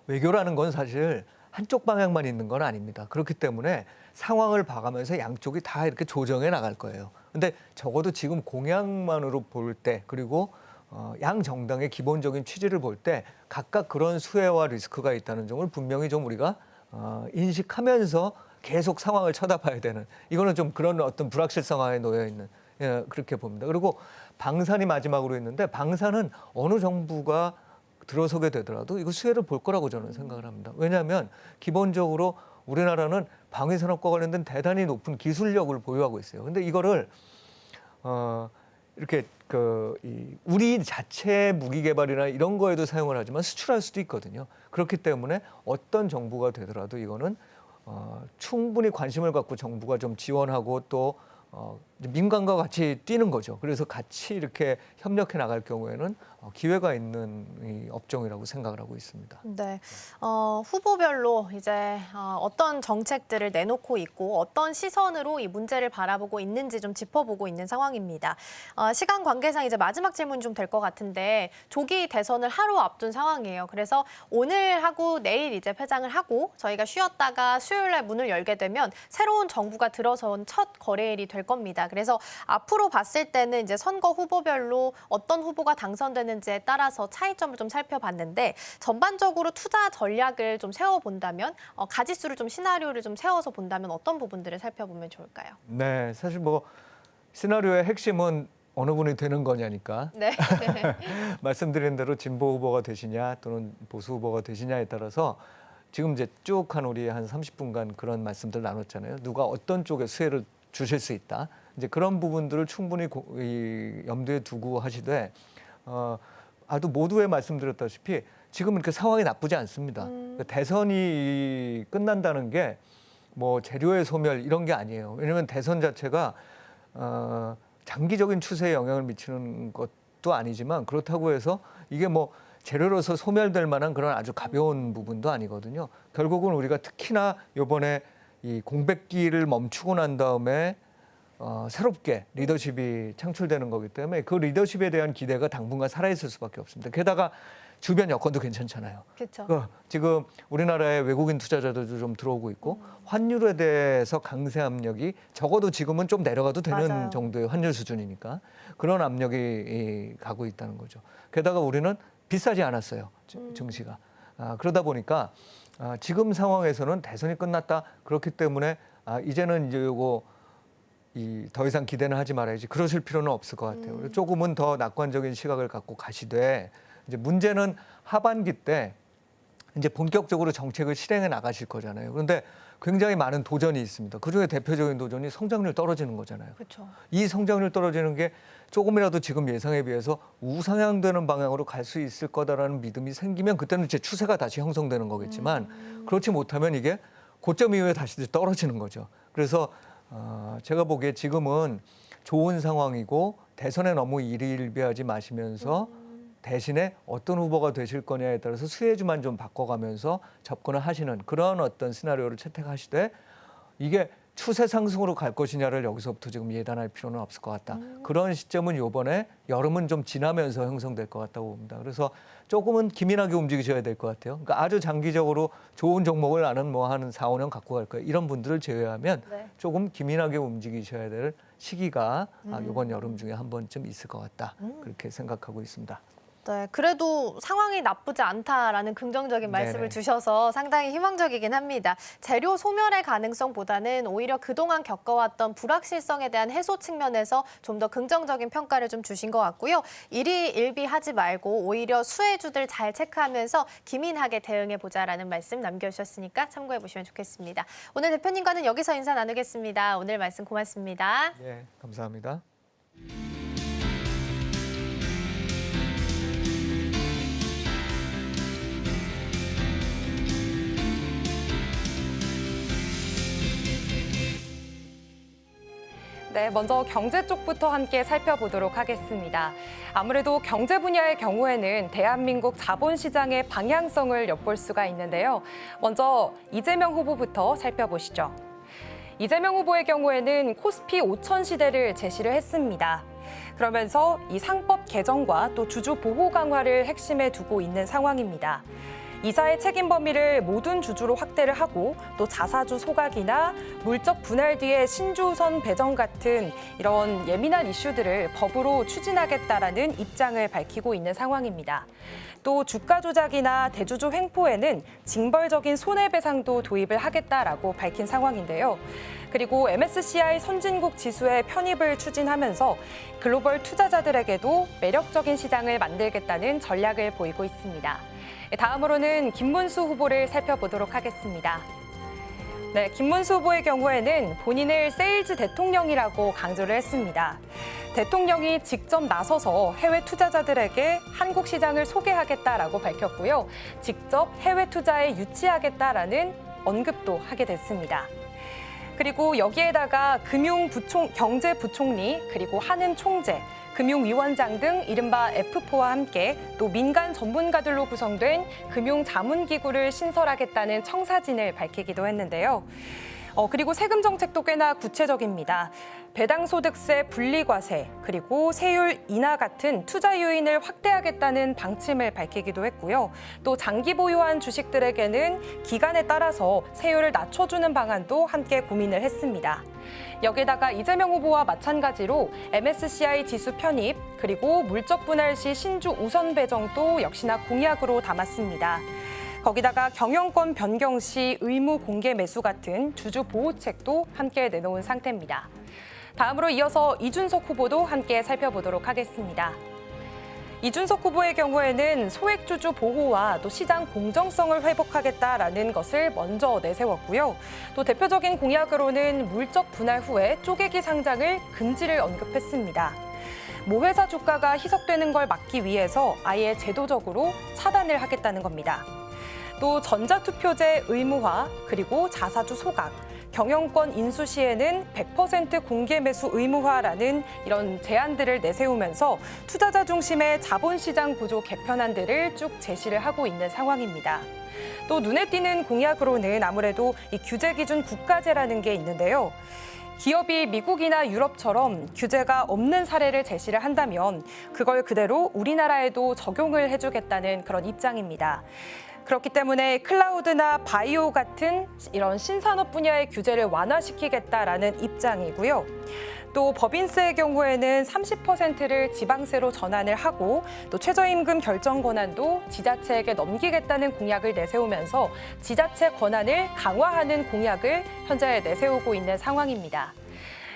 외교라는 건 사실 한쪽 방향만 있는 건 아닙니다. 그렇기 때문에 상황을 봐가면서 양쪽이 다 이렇게 조정해 나갈 거예요. 근데 적어도 지금 공약만으로 볼 때 그리고 양 정당의 기본적인 취지를 볼 때 각각 그런 수혜와 리스크가 있다는 점을 분명히 좀 우리가 인식하면서 계속 상황을 쳐다봐야 되는 이거는 좀 그런 어떤 불확실 상황에 놓여 있는 그렇게 봅니다. 그리고 방산이 마지막으로 있는데 방산은 어느 정부가 들어서게 되더라도 이거 수혜를 볼 거라고 저는 생각을 합니다. 왜냐하면 기본적으로 우리나라는 방위산업과 관련된 대단히 높은 기술력을 보유하고 있어요. 근데 이거를 이렇게 우리 자체 무기 개발이나 이런 거에도 사용을 하지만 수출할 수도 있거든요. 그렇기 때문에 어떤 정부가 되더라도 이거는 충분히 관심을 갖고 정부가 좀 지원하고 또 민간과 같이 뛰는 거죠. 그래서 같이 이렇게 협력해 나갈 경우에는 기회가 있는 이 업종이라고 생각을 하고 있습니다. 네, 후보별로 이제 어떤 정책들을 내놓고 있고 어떤 시선으로 이 문제를 바라보고 있는지 좀 짚어보고 있는 상황입니다. 시간 관계상 이제 마지막 질문 좀 될 것 같은데 조기 대선을 하루 앞둔 상황이에요. 그래서 오늘 하고 내일 이제 폐장을 하고 저희가 쉬었다가 수요일 날 문을 열게 되면 새로운 정부가 들어선 첫 거래일이 될 겁니다. 그래서 앞으로 봤을 때는 이제 선거 후보별로 어떤 후보가 당선되는지에 따라서 차이점을 좀 살펴봤는데 전반적으로 투자 전략을 좀 세워본다면 가지수를 좀 시나리오를 좀 세워서 본다면 어떤 부분들을 살펴보면 좋을까요? 네, 사실 뭐 시나리오의 핵심은 어느 분이 되는 거냐니까 네. 말씀드린 대로 진보 후보가 되시냐 또는 보수 후보가 되시냐에 따라서 지금 이제 쭉 한 우리 한 30분간 그런 말씀들 나눴잖아요. 누가 어떤 쪽에 수혜를 주실 수 있다. 이제 그런 부분들을 충분히 염두에 두고 하시되 아주 모두에 말씀드렸다시피 지금 이렇게 상황이 나쁘지 않습니다. 대선이 끝난다는 게 뭐 재료의 소멸 이런 게 아니에요. 왜냐하면 대선 자체가 장기적인 추세에 영향을 미치는 것도 아니지만 그렇다고 해서 이게 뭐 재료로서 소멸될 만한 그런 아주 가벼운 부분도 아니거든요. 결국은 우리가 특히나 이번에 이 공백기를 멈추고 난 다음에 새롭게 리더십이 창출되는 거기 때문에 그 리더십에 대한 기대가 당분간 살아있을 수밖에 없습니다. 게다가 주변 여건도 괜찮잖아요. 그렇죠. 지금 우리나라에 외국인 투자자들도 좀 들어오고 있고 환율에 대해서 강세 압력이 적어도 지금은 좀 내려가도 되는 맞아요. 정도의 환율 수준이니까 그런 압력이 가고 있다는 거죠. 게다가 우리는 비싸지 않았어요. 증시가. 그러다 보니까 지금 상황에서는 대선이 끝났다. 그렇기 때문에 이제는 이제 요거 더 이상 기대는 하지 말아야지. 그러실 필요는 없을 것 같아요. 조금은 더 낙관적인 시각을 갖고 가시되 이제 문제는 하반기 때 이제 본격적으로 정책을 실행해 나가실 거잖아요. 그런데 굉장히 많은 도전이 있습니다. 그중에 대표적인 도전이 성장률 떨어지는 거잖아요. 그렇죠. 이 성장률 떨어지는 게 조금이라도 지금 예상에 비해서 우상향되는 방향으로 갈 수 있을 거다라는 믿음이 생기면 그때는 이제 추세가 다시 형성되는 거겠지만 그렇지 못하면 이게 고점 이후에 다시 떨어지는 거죠. 그래서 제가 보기에 지금은 좋은 상황이고 대선에 너무 일희일비하지 마시면서 대신에 어떤 후보가 되실 거냐에 따라서 수혜주만 좀 바꿔가면서 접근을 하시는 그런 어떤 시나리오를 채택하시되 이게 추세 상승으로 갈 것이냐를 여기서부터 지금 예단할 필요는 없을 것 같다. 그런 시점은 이번에 여름은 좀 지나면서 형성될 것 같다고 봅니다. 그래서 조금은 기민하게 움직이셔야 될 것 같아요. 그러니까 아주 장기적으로 좋은 종목을 나는 뭐 한 4, 5년 갖고 갈 거예요. 이런 분들을 제외하면 네. 조금 기민하게 움직이셔야 될 시기가 이번 여름 중에 한 번쯤 있을 것 같다. 그렇게 생각하고 있습니다. 네, 그래도 상황이 나쁘지 않다라는 긍정적인 말씀을 네네. 주셔서 상당히 희망적이긴 합니다. 재료 소멸의 가능성보다는 오히려 그동안 겪어왔던 불확실성에 대한 해소 측면에서 좀 더 긍정적인 평가를 좀 주신 것 같고요. 일희일비하지 말고 오히려 수혜주들 잘 체크하면서 기민하게 대응해보자라는 말씀 남겨주셨으니까 참고해보시면 좋겠습니다. 오늘 대표님과는 여기서 인사 나누겠습니다. 오늘 말씀 고맙습니다. 예, 감사합니다. 네, 먼저 경제 쪽부터 함께 살펴보도록 하겠습니다. 아무래도 경제 분야의 경우에는 대한민국 자본시장의 방향성을 엿볼 수가 있는데요. 먼저 이재명 후보부터 살펴보시죠. 이재명 후보의 경우에는 코스피 5천 시대를 제시를 했습니다. 그러면서 이 상법 개정과 또 주주 보호 강화를 핵심에 두고 있는 상황입니다. 이사의 책임 범위를 모든 주주로 확대를 하고 또 자사주 소각이나 물적 분할 뒤에 신주선 배정 같은 이런 예민한 이슈들을 법으로 추진하겠다라는 입장을 밝히고 있는 상황입니다. 또 주가 조작이나 대주주 횡포에는 징벌적인 손해배상도 도입을 하겠다라고 밝힌 상황인데요. 그리고 MSCI 선진국 지수의 편입을 추진하면서 글로벌 투자자들에게도 매력적인 시장을 만들겠다는 전략을 보이고 있습니다. 다음으로는 김문수 후보를 살펴보도록 하겠습니다. 네, 김문수 후보의 경우에는 본인을 세일즈 대통령이라고 강조를 했습니다. 대통령이 직접 나서서 해외 투자자들에게 한국 시장을 소개하겠다라고 밝혔고요. 직접 해외 투자에 유치하겠다라는 언급도 하게 됐습니다. 그리고 여기에다가 경제부총리, 그리고 한은 총재, 금융위원장 등 이른바 F4와 함께 또 민간 전문가들로 구성된 금융자문기구를 신설하겠다는 청사진을 밝히기도 했는데요. 그리고 세금 정책도 꽤나 구체적입니다. 배당소득세 분리과세, 그리고 세율 인하 같은 투자 요인을 확대하겠다는 방침을 밝히기도 했고요. 또 장기 보유한 주식들에게는 기간에 따라서 세율을 낮춰주는 방안도 함께 고민을 했습니다. 여기에다가 이재명 후보와 마찬가지로 MSCI 지수 편입, 그리고 물적 분할 시 신주 우선 배정도 역시나 공약으로 담았습니다. 거기다가 경영권 변경 시 의무 공개 매수 같은 주주 보호책도 함께 내놓은 상태입니다. 다음으로 이어서 이준석 후보도 함께 살펴보도록 하겠습니다. 이준석 후보의 경우에는 소액주주 보호와 또 시장 공정성을 회복하겠다라는 것을 먼저 내세웠고요. 또 대표적인 공약으로는 물적 분할 후에 쪼개기 상장을 금지를 언급했습니다. 모회사 주가가 희석되는 걸 막기 위해서 아예 제도적으로 차단을 하겠다는 겁니다. 또 전자투표제 의무화, 그리고 자사주 소각, 경영권 인수 시에는 100% 공개 매수 의무화라는 이런 제안들을 내세우면서 투자자 중심의 자본시장 구조 개편안들을 쭉 제시를 하고 있는 상황입니다. 또 눈에 띄는 공약으로는 아무래도 이 규제 기준 국가제라는 게 있는데요. 기업이 미국이나 유럽처럼 규제가 없는 사례를 제시를 한다면 그걸 그대로 우리나라에도 적용을 해주겠다는 그런 입장입니다. 그렇기 때문에 클라우드나 바이오 같은 이런 신산업 분야의 규제를 완화시키겠다라는 입장이고요. 또 법인세의 경우에는 30%를 지방세로 전환을 하고 또 최저임금 결정 권한도 지자체에게 넘기겠다는 공약을 내세우면서 지자체 권한을 강화하는 공약을 현재 내세우고 있는 상황입니다.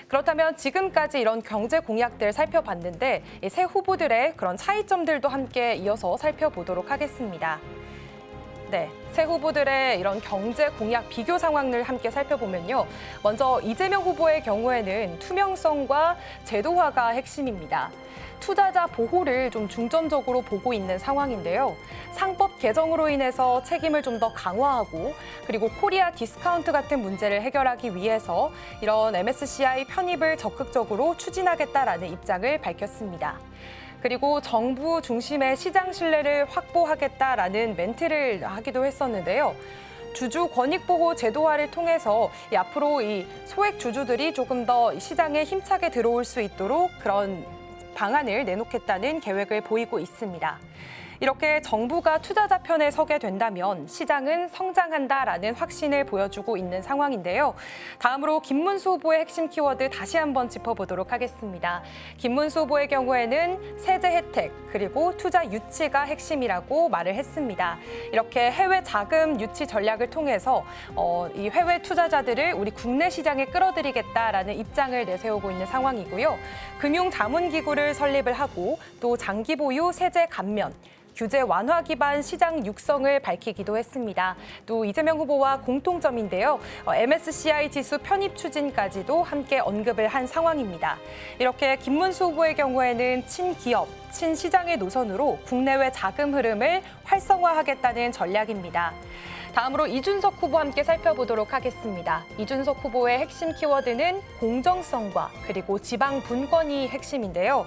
그렇다면 지금까지 이런 경제 공약들 살펴봤는데 이 새 후보들의 그런 차이점들도 함께 이어서 살펴보도록 하겠습니다. 네, 새 후보들의 이런 경제 공약 비교 상황을 함께 살펴보면요. 먼저 이재명 후보의 경우에는 투명성과 제도화가 핵심입니다. 투자자 보호를 좀 중점적으로 보고 있는 상황인데요. 상법 개정으로 인해서 책임을 좀 더 강화하고 그리고 코리아 디스카운트 같은 문제를 해결하기 위해서 이런 MSCI 편입을 적극적으로 추진하겠다라는 입장을 밝혔습니다. 그리고 정부 중심의 시장 신뢰를 확보하겠다라는 멘트를 하기도 했었는데요. 주주 권익 보호 제도화를 통해서 앞으로 이 소액 주주들이 조금 더 시장에 힘차게 들어올 수 있도록 그런 방안을 내놓겠다는 계획을 보이고 있습니다. 이렇게 정부가 투자자 편에 서게 된다면 시장은 성장한다라는 확신을 보여주고 있는 상황인데요. 다음으로 김문수 후보의 핵심 키워드 다시 한번 짚어보도록 하겠습니다. 김문수 후보의 경우에는 세제 혜택 그리고 투자 유치가 핵심이라고 말을 했습니다. 이렇게 해외 자금 유치 전략을 통해서 이 해외 투자자들을 우리 국내 시장에 끌어들이겠다라는 입장을 내세우고 있는 상황이고요. 금융자문기구를 설립을 하고 또 장기 보유 세제 감면, 규제 완화 기반 시장 육성을 밝히기도 했습니다. 또 이재명 후보와 공통점인데요. MSCI 지수 편입 추진까지도 함께 언급을 한 상황입니다. 이렇게 김문수 후보의 경우에는 친기업, 친시장의 노선으로 국내외 자금 흐름을 활성화하겠다는 전략입니다. 다음으로 이준석 후보와 함께 살펴보도록 하겠습니다. 이준석 후보의 핵심 키워드는 공정성과 그리고 지방 분권이 핵심인데요.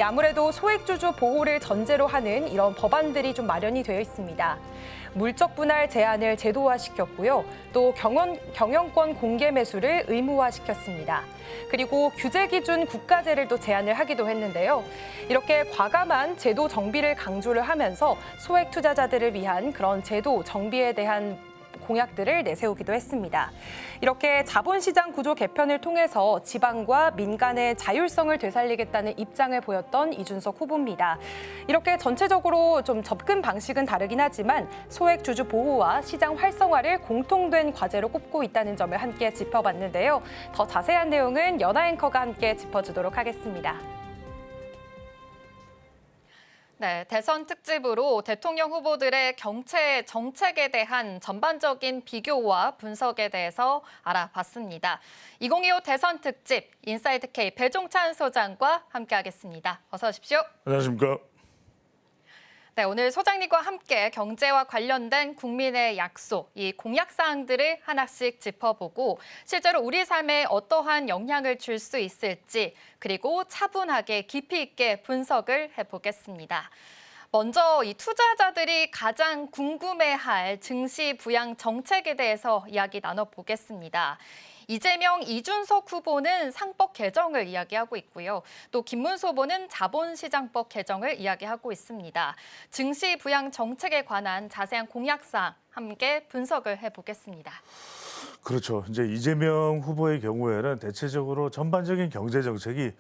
아무래도 소액주주 보호를 전제로 하는 이런 법안들이 좀 마련이 되어 있습니다. 물적 분할 제한을 제도화시켰고요. 또 경영권 공개 매수를 의무화시켰습니다. 그리고 규제 기준 국가제를 또 제안을 하기도 했는데요. 이렇게 과감한 제도 정비를 강조를 하면서 소액 투자자들을 위한 그런 제도 정비에 대한 공약들을 내세우기도 했습니다. 이렇게 자본시장 구조 개편을 통해서 지방과 민간의 자율성을 되살리겠다는 입장을 보였던 이준석 후보입니다. 이렇게 전체적으로 좀 접근 방식은 다르긴 하지만 소액 주주 보호와 시장 활성화를 공통된 과제로 꼽고 있다는 점을 함께 짚어봤는데요. 더 자세한 내용은 연하 앵커가 함께 짚어주도록 하겠습니다. 네, 대선 특집으로 대통령 후보들의 경제 정책에 대한 전반적인 비교와 분석에 대해서 알아봤습니다. 2025 대선 특집 인사이드 K 배종찬 소장과 함께하겠습니다. 어서 오십시오. 안녕하십니까. 네, 오늘 소장님과 함께 경제와 관련된 국민의 약속, 이 공약 사항들을 하나씩 짚어보고 실제로 우리 삶에 어떠한 영향을 줄 수 있을지 그리고 차분하게 깊이 있게 분석을 해보겠습니다. 먼저 이 투자자들이 가장 궁금해할 증시 부양 정책에 대해서 이야기 나눠보겠습니다. 이재명, 이준석 후보는 상법 개정을 이야기하고 있고요. 또 김문수 후보는 자본시장법 개정을 이야기하고 있습니다. 증시 부양 정책에 관한 자세한 공약사항 함께 분석을 해보겠습니다. 그렇죠. 이제 이재명 후보의 경우에는 대체적으로 전반적인 경제 정책이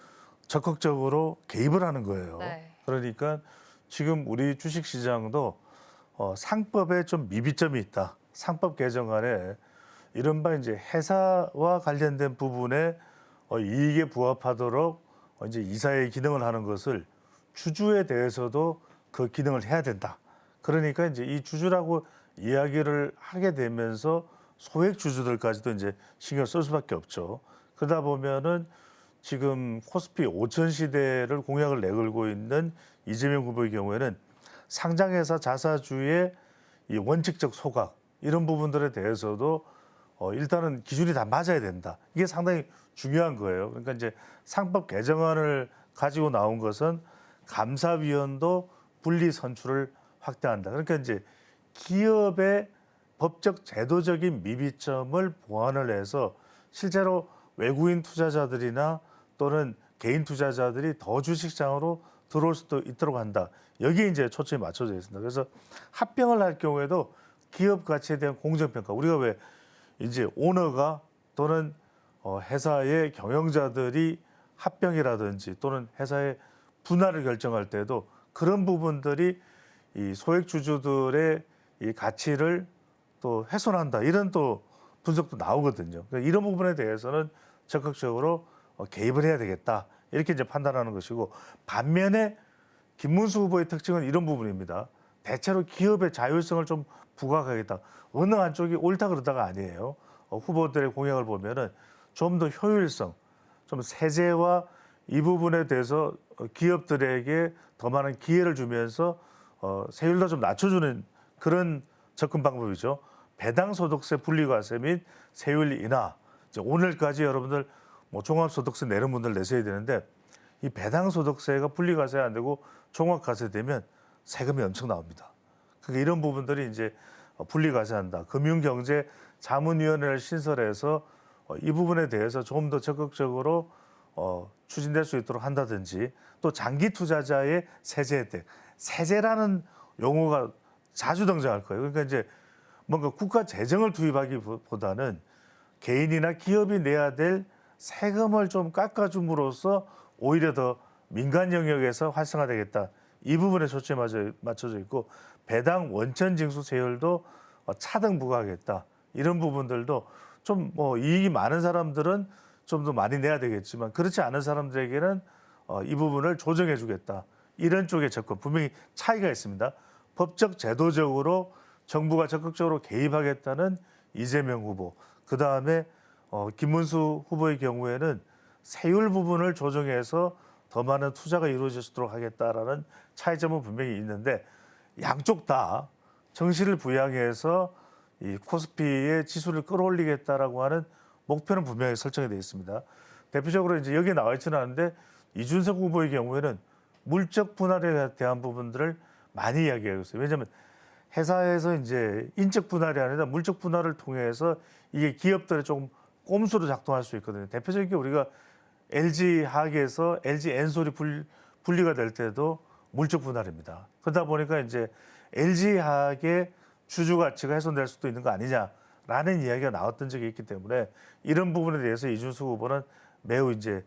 적극적으로 개입을 하는 거예요. 네. 그러니까 지금 우리 주식시장도 상법에 좀 미비점이 있다. 상법 개정안에 이른바 이제 회사와 관련된 부분에 이익에 부합하도록 이제 이사의 기능을 하는 것을 주주에 대해서도 그 기능을 해야 된다. 그러니까 이제 이 주주라고 이야기를 하게 되면서 소액 주주들까지도 이제 신경 쓸 수밖에 없죠. 그러다 보면은 지금 코스피 5천 시대를 공약을 내걸고 있는 이재명 후보의 경우에는 상장회사 자사주의 이 원칙적 소각 이런 부분들에 대해서도 일단은 기준이 다 맞아야 된다. 이게 상당히 중요한 거예요. 그러니까 이제 상법 개정안을 가지고 나온 것은 감사위원도 분리 선출을 확대한다. 그러니까 이제 기업의 법적 제도적인 미비점을 보완을 해서 실제로 외국인 투자자들이나 또는 개인 투자자들이 더 주식시장으로 들어올 수도 있도록 한다. 여기에 이제 초점이 맞춰져 있습니다. 그래서 합병을 할 경우에도 기업 가치에 대한 공정평가. 우리가 왜 이제 오너가 또는 회사의 경영자들이 합병이라든지 또는 회사의 분할을 결정할 때도 그런 부분들이 이 소액 주주들의 이 가치를 또 훼손한다. 이런 또 분석도 나오거든요. 그러니까 이런 부분에 대해서는 적극적으로 개입을 해야 되겠다. 이렇게 이제 판단하는 것이고 반면에 김문수 후보의 특징은 이런 부분입니다. 대체로 기업의 자율성을 좀 부각하겠다. 어느 한쪽이 옳다 그러다가 아니에요. 후보들의 공약을 보면은 좀 더 효율성, 좀 세제와 이 부분에 대해서 기업들에게 더 많은 기회를 주면서 세율도 좀 낮춰주는 그런 접근 방법이죠. 배당소득세 분리과세 및 세율 인하. 이제 오늘까지 여러분들 뭐 종합소득세 내는 분들 내셔야 되는데 이 배당소득세가 분리과세 안 되고 종합과세 되면 세금이 엄청 나옵니다. 그러니까 이런 부분들이 이제 분리과세한다. 금융경제자문위원회를 신설해서 이 부분에 대해서 좀 더 적극적으로 추진될 수 있도록 한다든지 또 장기 투자자의 세제 혜택. 세제라는 용어가 자주 등장할 거예요. 그러니까 이제 뭔가 국가 재정을 투입하기보다는 개인이나 기업이 내야 될 세금을 좀 깎아줌으로써 오히려 더 민간 영역에서 활성화되겠다. 이 부분에 초점이 맞춰져 있고 배당 원천 징수 세율도 차등 부과하겠다. 이런 부분들도 좀 뭐 이익이 많은 사람들은 좀 더 많이 내야 되겠지만 그렇지 않은 사람들에게는 이 부분을 조정해 주겠다. 이런 쪽의 접근 분명히 차이가 있습니다. 법적 제도적으로 정부가 적극적으로 개입하겠다는 이재명 후보. 그다음에 김문수 후보의 경우에는 세율 부분을 조정해서 더 많은 투자가 이루어질 수 있도록 하겠다라는 차이점은 분명히 있는데 양쪽 다 정시를 부양해서 이 코스피의 지수를 끌어올리겠다라고 하는 목표는 분명히 설정이 되어 있습니다. 대표적으로 이제 여기에 나와 있지는 않은데 이준석 후보의 경우에는 물적 분할에 대한 부분들을 많이 이야기하고 있어요. 왜냐하면 회사에서 이제 인적 분할이 아니라 물적 분할을 통해서 이게 기업들에 조금 꼼수로 작동할 수 있거든요. 대표적인 게 우리가 LG 하학에서 LG 엔솔이 분리가 될 때도 물적 분할입니다. 그러다 보니까 이제 LG 하학의 주주 가치가 훼손될 수도 있는 거 아니냐라는 이야기가 나왔던 적이 있기 때문에 이런 부분에 대해서 이준석 후보는 매우 이제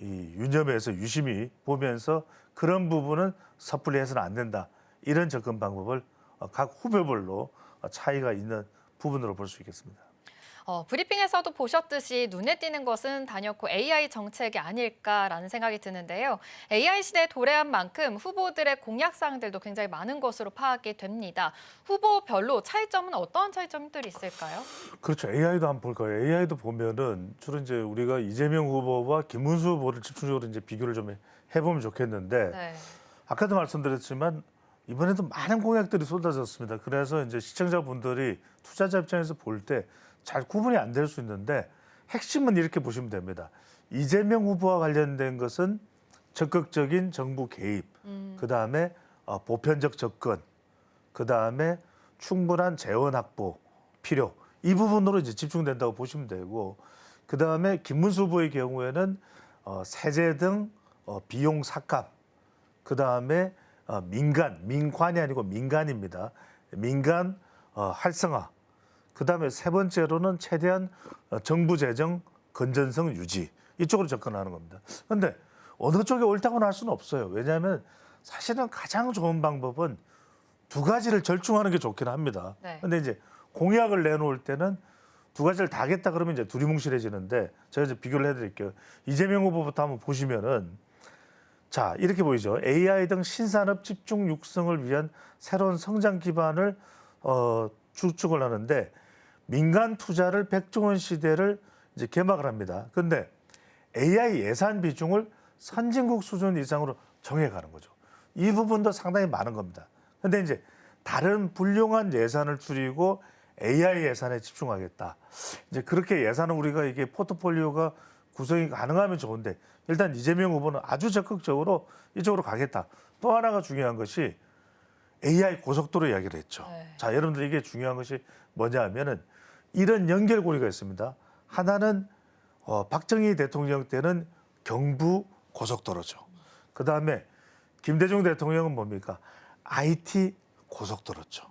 이 유념해서 유심히 보면서 그런 부분은 섣불리 해서는 안 된다. 이런 접근 방법을 각 후보별로 차이가 있는 부분으로 볼 수 있겠습니다. 브리핑에서도 보셨듯이 눈에 띄는 것은 단연코 AI 정책이 아닐까라는 생각이 드는데요. AI 시대에 도래한 만큼 후보들의 공약사항들도 굉장히 많은 것으로 파악이 됩니다. 후보별로 차이점은 어떤 차이점들이 있을까요? 그렇죠. AI도 한번 볼 거예요. AI도 보면은 주로 이제 우리가 이재명 후보와 김문수 후보를 집중적으로 이제 비교를 좀 해보면 좋겠는데 네. 아까도 말씀드렸지만 이번에도 많은 공약들이 쏟아졌습니다. 그래서 이제 시청자분들이 투자자 입장에서 볼 때 잘 구분이 안 될 수 있는데 핵심은 이렇게 보시면 됩니다. 이재명 후보와 관련된 것은 적극적인 정부 개입, 그다음에 보편적 접근, 그다음에 충분한 재원 확보 필요. 이 부분으로 이제 집중된다고 보시면 되고 그다음에 김문수 후보의 경우에는 세제 등 비용 삭감, 그다음에 민간이 아니고 민간입니다. 민간 활성화. 그다음에 세 번째로는 최대한 정부 재정 건전성 유지 이쪽으로 접근하는 겁니다. 그런데 어느 쪽이 옳다고는 할 수는 없어요. 왜냐하면 사실은 가장 좋은 방법은 두 가지를 절충하는 게 좋긴 합니다. 그런데 이제 공약을 내놓을 때는 두 가지를 다 하겠다 그러면 이제 두리뭉실해지는데 제가 이제 비교를 해드릴게요. 이재명 후보부터 한번 보시면은 자 이렇게 보이죠. AI 등 신산업 집중 육성을 위한 새로운 성장 기반을 주축을 하는데 민간 투자를 100조 원 시대를 이제 개막을 합니다. 그런데 AI 예산 비중을 선진국 수준 이상으로 정해가는 거죠. 이 부분도 상당히 많은 겁니다. 그런데 이제 다른 불용한 예산을 줄이고 AI 예산에 집중하겠다. 이제 그렇게 예산은 우리가 이게 포트폴리오가 구성이 가능하면 좋은데 일단 이재명 후보는 아주 적극적으로 이쪽으로 가겠다. 또 하나가 중요한 것이 AI 고속도로 이야기를 했죠. 자, 여러분들 이게 중요한 것이 뭐냐 하면은 이런 연결고리가 있습니다. 하나는 박정희 대통령 때는 경부 고속도로죠. 그다음에 김대중 대통령은 뭡니까? IT 고속도로죠.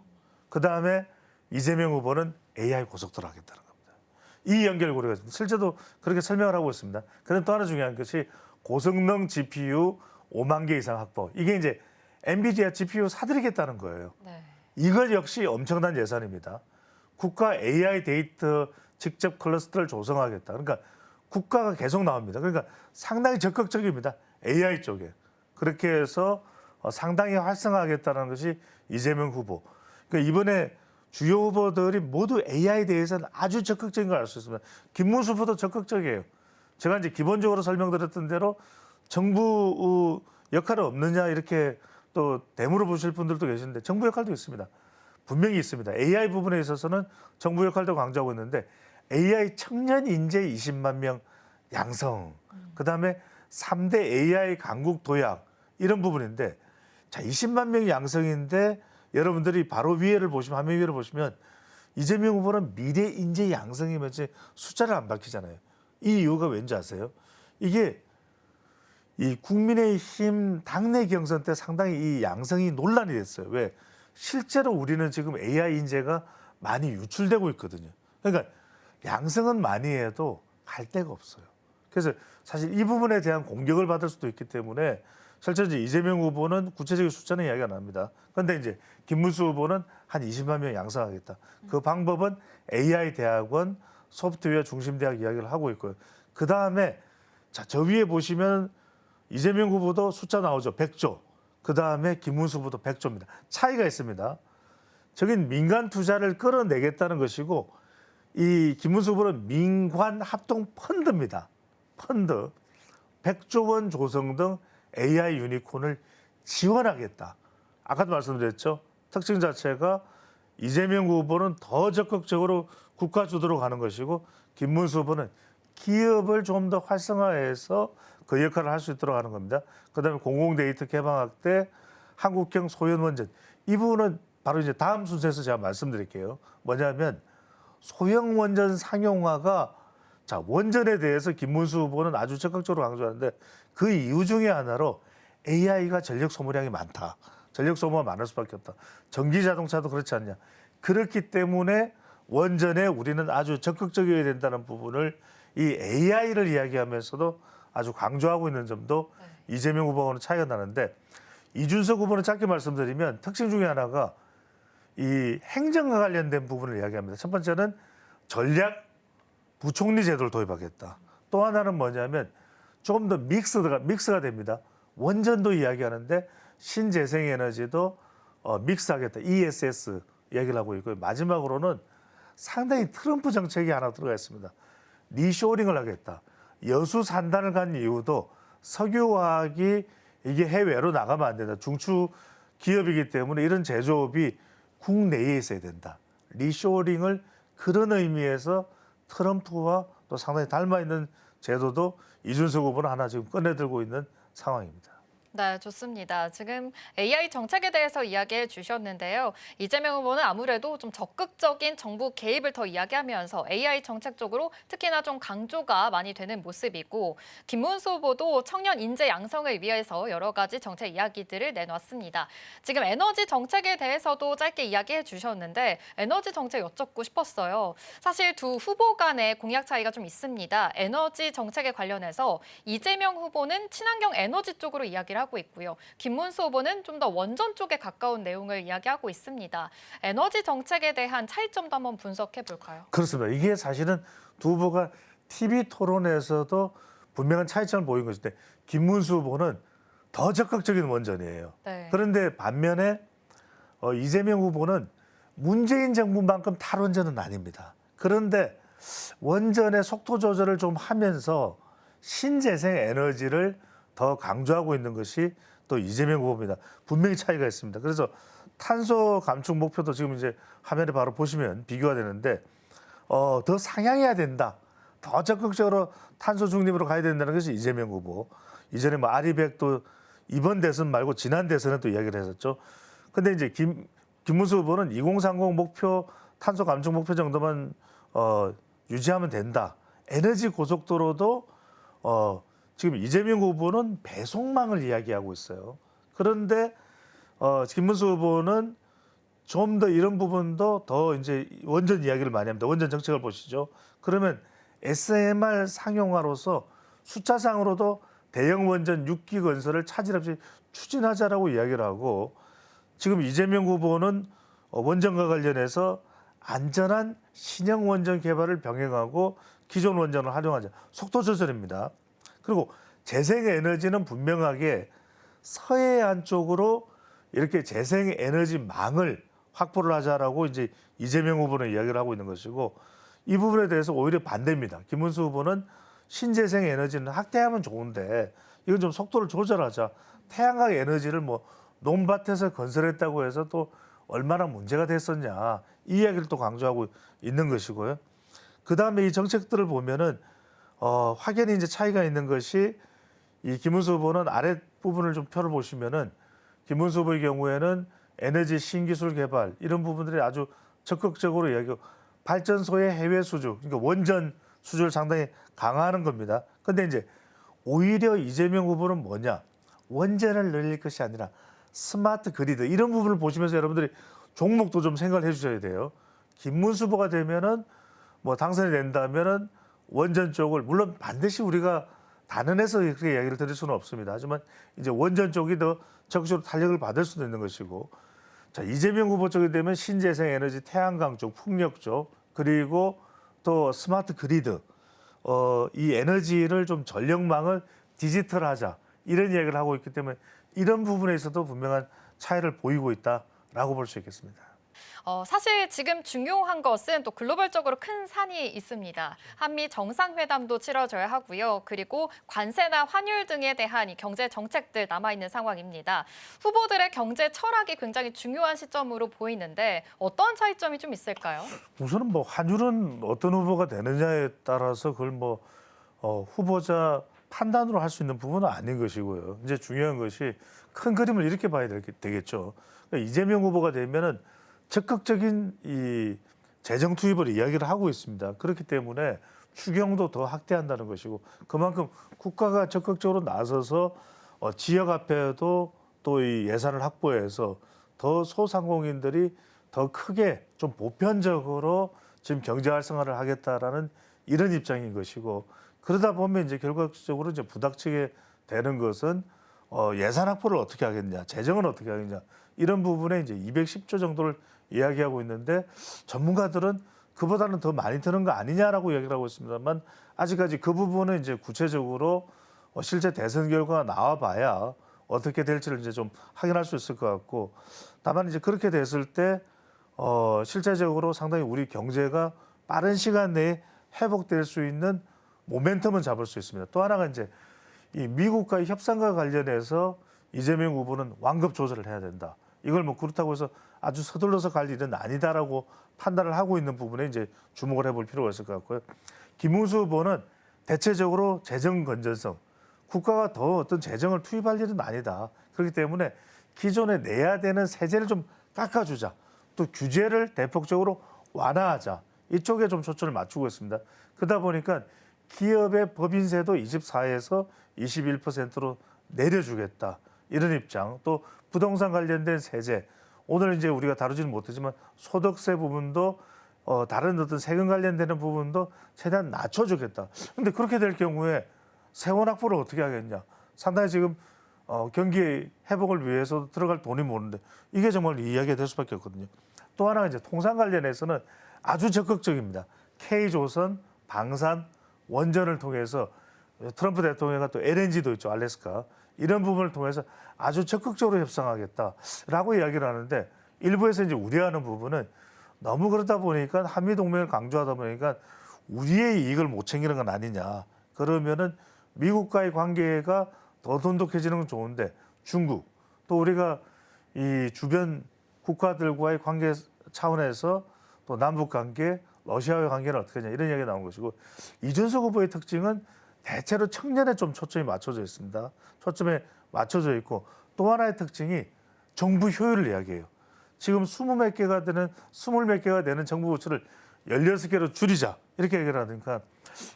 그다음에 이재명 후보는 AI 고속도로 하겠다는 겁니다. 이 연결고리가 있습니다. 실제도 그렇게 설명을 하고 있습니다. 그런데 또 하나 중요한 것이 고성능 GPU 5만 개 이상 확보. 이게 이제 엔비디아 GPU 사드리겠다는 거예요. 이걸 역시 엄청난 예산입니다. 국가 AI 데이터 직접 클러스터를 조성하겠다. 그러니까 국가가 계속 나옵니다. 그러니까 상당히 적극적입니다. AI 쪽에. 그렇게 해서 상당히 활성화하겠다는 것이 이재명 후보. 그러니까 이번에 주요 후보들이 모두 AI에 대해서는 아주 적극적인 걸 알 수 있습니다. 김문수 후보도 적극적이에요. 제가 이제 기본적으로 설명드렸던 대로 정부 역할은 없느냐 이렇게 또 대물어 보실 분들도 계시는데 정부 역할도 있습니다. 분명히 있습니다. AI 부분에 있어서는 정부 역할도 강조하고 있는데 AI 청년 인재 20만 명 양성, 그다음에 3대 AI 강국 도약 이런 부분인데 자 20만 명 양성인데 여러분들이 바로 위에를 보시면 화면 위를 보시면 이재명 후보는 미래 인재 양성이면서 숫자를 안 밝히잖아요. 이 이유가 왠지 아세요? 이게 이 국민의힘 당내 경선 때 상당히 이 양성이 논란이 됐어요. 왜? 실제로 우리는 지금 AI 인재가 많이 유출되고 있거든요. 그러니까 양성은 많이 해도 갈 데가 없어요. 그래서 사실 이 부분에 대한 공격을 받을 수도 있기 때문에 실제 이제 이재명 후보는 구체적인 숫자는 이야기가 안 합니다. 그런데 이제 김문수 후보는 한 20만 명 양성하겠다. 그 방법은 AI 대학원, 소프트웨어 중심 대학 이야기를 하고 있고요. 그 다음에 저 위에 보시면 이재명 후보도 숫자 나오죠. 100조. 그 다음에 김문수 후보도 100조입니다. 차이가 있습니다. 저긴 민간 투자를 끌어내겠다는 것이고 이 김문수 후보는 민관 합동 펀드입니다. 펀드. 100조 원 조성 등 AI 유니콘을 지원하겠다. 아까도 말씀드렸죠. 특징 자체가 이재명 후보는 더 적극적으로 국가 주도로 가는 것이고 김문수 후보는 기업을 좀 더 활성화해서 그 역할을 할 수 있도록 하는 겁니다. 그다음에 공공데이터 개방 확대, 한국형 소형 원전. 이 부분은 바로 이제 다음 순서에서 제가 말씀드릴게요. 뭐냐면 소형 원전 상용화가 자, 원전에 대해서 김문수 후보는 아주 적극적으로 강조하는데 그 이유 중에 하나로 AI가 전력 소모량이 많다. 전력 소모가 많을 수밖에 없다. 전기 자동차도 그렇지 않냐. 그렇기 때문에 원전에 우리는 아주 적극적이어야 된다는 부분을 이 AI를 이야기하면서도 아주 강조하고 있는 점도 이재명 후보와는 차이가 나는데 이준석 후보는 짧게 말씀드리면 특징 중에 하나가 이 행정과 관련된 부분을 이야기합니다. 첫 번째는 전략 부총리 제도를 도입하겠다. 또 하나는 뭐냐면 조금 더 믹스가 됩니다. 원전도 이야기하는데 신재생에너지도 믹스하겠다. ESS 이야기를 하고 있고요. 마지막으로는 상당히 트럼프 정책이 하나 들어가 있습니다. 리쇼링을 하겠다. 여수 산단을 간 이유도 석유화학이 이게 해외로 나가면 안 된다. 중추 기업이기 때문에 이런 제조업이 국내에 있어야 된다. 리쇼링을 그런 의미에서 트럼프와 또 상당히 닮아 있는 제도도 이준석 후보는 하나 지금 꺼내들고 있는 상황입니다. 네, 좋습니다. 지금 AI 정책에 대해서 이야기해 주셨는데요. 이재명 후보는 아무래도 좀 적극적인 정부 개입을 더 이야기하면서 AI 정책 쪽으로 특히나 좀 강조가 많이 되는 모습이고 김문수 후보도 청년 인재 양성을 위해서 여러 가지 정책 이야기들을 내놨습니다. 지금 에너지 정책에 대해서도 짧게 이야기해 주셨는데 에너지 정책 여쭙고 싶었어요. 사실 두 후보 간의 공약 차이가 좀 있습니다. 에너지 정책에 관련해서 이재명 후보는 친환경 에너지 쪽으로 이야기를 하고 있고요. 김문수 후보는 좀 더 원전 쪽에 가까운 내용을 이야기하고 있습니다. 에너지 정책에 대한 차이점도 한번 분석해 볼까요? 그렇습니다. 이게 사실은 두 후보가 TV 토론에서도 분명한 차이점을 보인 것인데 김문수 후보는 더 적극적인 원전이에요. 네. 그런데 반면에 이재명 후보는 문재인 정부만큼 탈원전은 아닙니다. 그런데 원전의 속도 조절을 좀 하면서 신재생 에너지를 더 강조하고 있는 것이 또 이재명 후보입니다. 분명히 차이가 있습니다. 그래서 탄소 감축 목표도 지금 이제 화면에 바로 보시면 비교가 되는데 더 상향해야 된다. 더 적극적으로 탄소 중립으로 가야 된다는 것이 이재명 후보. 이전에 뭐 아리백도 이번 대선 말고 지난 대선에 또 이야기를 했었죠. 근데 이제 김문수 후보는 2030 목표 탄소 감축 목표 정도만 유지하면 된다. 에너지 고속도로도 지금 이재명 후보는 배송망을 이야기하고 있어요. 그런데 김문수 후보는 좀 더 이런 부분도 더 이제 원전 이야기를 많이 합니다. 원전 정책을 보시죠. 그러면 SMR 상용화로서 숫자상으로도 대형 원전 6기 건설을 차질 없이 추진하자라고 이야기를 하고 지금 이재명 후보는 원전과 관련해서 안전한 신형 원전 개발을 병행하고 기존 원전을 활용하자. 속도 조절입니다. 그리고 재생에너지는 분명하게 서해안 쪽으로 이렇게 재생에너지망을 확보를 하자라고 이제 이재명 후보는 이야기를 하고 있는 것이고 이 부분에 대해서 오히려 반대입니다. 김문수 후보는 신재생에너지는 확대하면 좋은데 이건 좀 속도를 조절하자. 태양광 에너지를 뭐 논밭에서 건설했다고 해서 또 얼마나 문제가 됐었냐. 이 이야기를 또 강조하고 있는 것이고요. 그다음에 이 정책들을 보면은 확연히 이제 차이가 있는 것이 이 김문수 후보는 아래 부분을 좀 표를 보시면은 김문수 후보의 경우에는 에너지 신기술 개발 이런 부분들이 아주 적극적으로 이야기하고 발전소의 해외 수주, 그러니까 원전 수주를 상당히 강화하는 겁니다. 근데 이제 오히려 이재명 후보는 뭐냐? 원전을 늘릴 것이 아니라 스마트 그리드 이런 부분을 보시면서 여러분들이 종목도 좀 생각을 해주셔야 돼요. 김문수 후보가 되면은 뭐 당선이 된다면은 원전 쪽을 물론 반드시 우리가 단언해서 그렇게 이야기를 드릴 수는 없습니다. 하지만 이제 원전 쪽이 더 적극적으로 탄력을 받을 수도 있는 것이고, 자 이재명 후보 쪽이 되면 신재생 에너지, 태양광 쪽, 풍력 쪽, 그리고 또 스마트 그리드, 이 에너지를 좀 전력망을 디지털하자 이런 이야기를 하고 있기 때문에 이런 부분에 있어도 분명한 차이를 보이고 있다라고 볼 수 있겠습니다. 사실 지금 중요한 것은 또 글로벌적으로 큰 산이 있습니다. 한미 정상회담도 치러져야 하고요. 그리고 관세나 환율 등에 대한 이 경제 정책들 남아있는 상황입니다. 후보들의 경제 철학이 굉장히 중요한 시점으로 보이는데 어떠한 차이점이 좀 있을까요? 우선은 뭐 환율은 어떤 후보가 되느냐에 따라서 그걸 뭐 후보자 판단으로 할 수 있는 부분은 아닌 것이고요. 이제 중요한 것이 큰 그림을 이렇게 봐야 되겠죠. 그러니까 이재명 후보가 되면은 적극적인 이 재정 투입을 이야기를 하고 있습니다. 그렇기 때문에 추경도 더 확대한다는 것이고, 그만큼 국가가 적극적으로 나서서 지역 앞에도 또 이 예산을 확보해서 더 소상공인들이 더 크게 좀 보편적으로 지금 경제 활성화를 하겠다라는 이런 입장인 것이고, 그러다 보면 이제 결과적으로 이제 부닥치게 되는 것은 예산 확보를 어떻게 하겠냐, 재정은 어떻게 하겠냐, 이런 부분에 이제 210조 정도를 이야기하고 있는데, 전문가들은 그보다는 더 많이 드는 거 아니냐라고 이야기를 하고 있습니다만, 아직까지 그 부분은 이제 구체적으로 실제 대선 결과가 나와봐야 어떻게 될지를 이제 좀 확인할 수 있을 것 같고, 다만 이제 그렇게 됐을 때 실제적으로 상당히 우리 경제가 빠른 시간 내에 회복될 수 있는 모멘텀은 잡을 수 있습니다. 또 하나가 이제 이 미국과의 협상과 관련해서 이재명 후보는 완급 조절을 해야 된다. 이걸 뭐 그렇다고 해서 아주 서둘러서 갈 일은 아니다라고 판단을 하고 있는 부분에 이제 주목을 해볼 필요가 있을 것 같고요. 김문수 후보는 대체적으로 재정 건전성, 국가가 더 어떤 재정을 투입할 일은 아니다. 그렇기 때문에 기존에 내야 되는 세제를 좀 깎아주자. 또 규제를 대폭적으로 완화하자. 이쪽에 좀 초점을 맞추고 있습니다. 그러다 보니까 기업의 법인세도 24에서 21%로 내려주겠다. 이런 입장. 또 부동산 관련된 세제. 오늘 이제 우리가 다루지는 못하지만 소득세 부분도 다른 어떤 세금 관련되는 부분도 최대한 낮춰주겠다. 근데 그렇게 될 경우에 세원 확보를 어떻게 하겠냐. 상당히 지금 경기 회복을 위해서 들어갈 돈이 모는데 이게 정말 이야기가 될 수밖에 없거든요. 또 하나가 이제 통상 관련해서는 아주 적극적입니다. K조선, 방산, 원전을 통해서 트럼프 대통령과 또 LNG도 있죠, 알래스카. 이런 부분을 통해서 아주 적극적으로 협상하겠다라고 이야기를 하는데, 일부에서 이제 우려하는 부분은 너무 그러다 보니까 한미 동맹을 강조하다 보니까 우리의 이익을 못 챙기는 건 아니냐. 그러면은 미국과의 관계가 더 돈독해지는 건 좋은데 중국 또 우리가 이 주변 국가들과의 관계 차원에서 또 남북 관계, 러시아와의 관계는 어떻게 하냐 이런 이야기가 나온 것이고, 이준석 후보의 특징은 대체로 청년에 좀 초점이 맞춰져 있습니다. 초점에 맞춰져 있고, 또 하나의 특징이 정부 효율을 이야기해요. 지금 20몇 개가 되는 정부 부처를 16개로 줄이자 이렇게 얘기를 하니까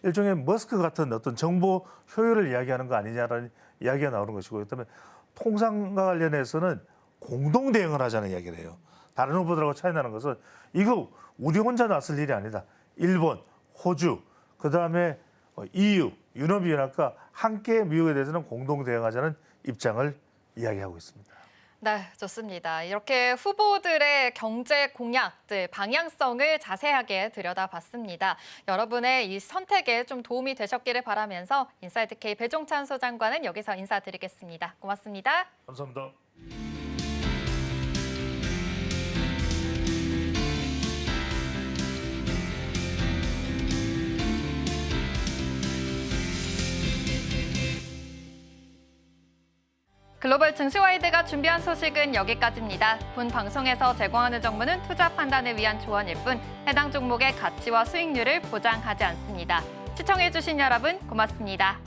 일종의 머스크 같은 어떤 정보 효율을 이야기하는 거 아니냐라는 이야기가 나오는 것이고, 그다음에 통상과 관련해서는 공동 대응을 하자는 이야기를 해요. 다른 후보들하고 차이 나는 것은 이거 우리 혼자 나설 일이 아니다. 일본, 호주, 그다음에 EU, 유럽연합과 함께 미국에 대해서는 공동 대응하자는 입장을 이야기하고 있습니다. 네, 좋습니다. 이렇게 후보들의 경제 공약들, 방향성을 자세하게 들여다봤습니다. 여러분의 이 선택에 좀 도움이 되셨기를 바라면서 인사이트K 배종찬 소장과는 여기서 인사드리겠습니다. 고맙습니다. 감사합니다. 글로벌 증시와이드가 준비한 소식은 여기까지입니다. 본 방송에서 제공하는 정보는 투자 판단을 위한 조언일 뿐 해당 종목의 가치와 수익률을 보장하지 않습니다. 시청해주신 여러분 고맙습니다.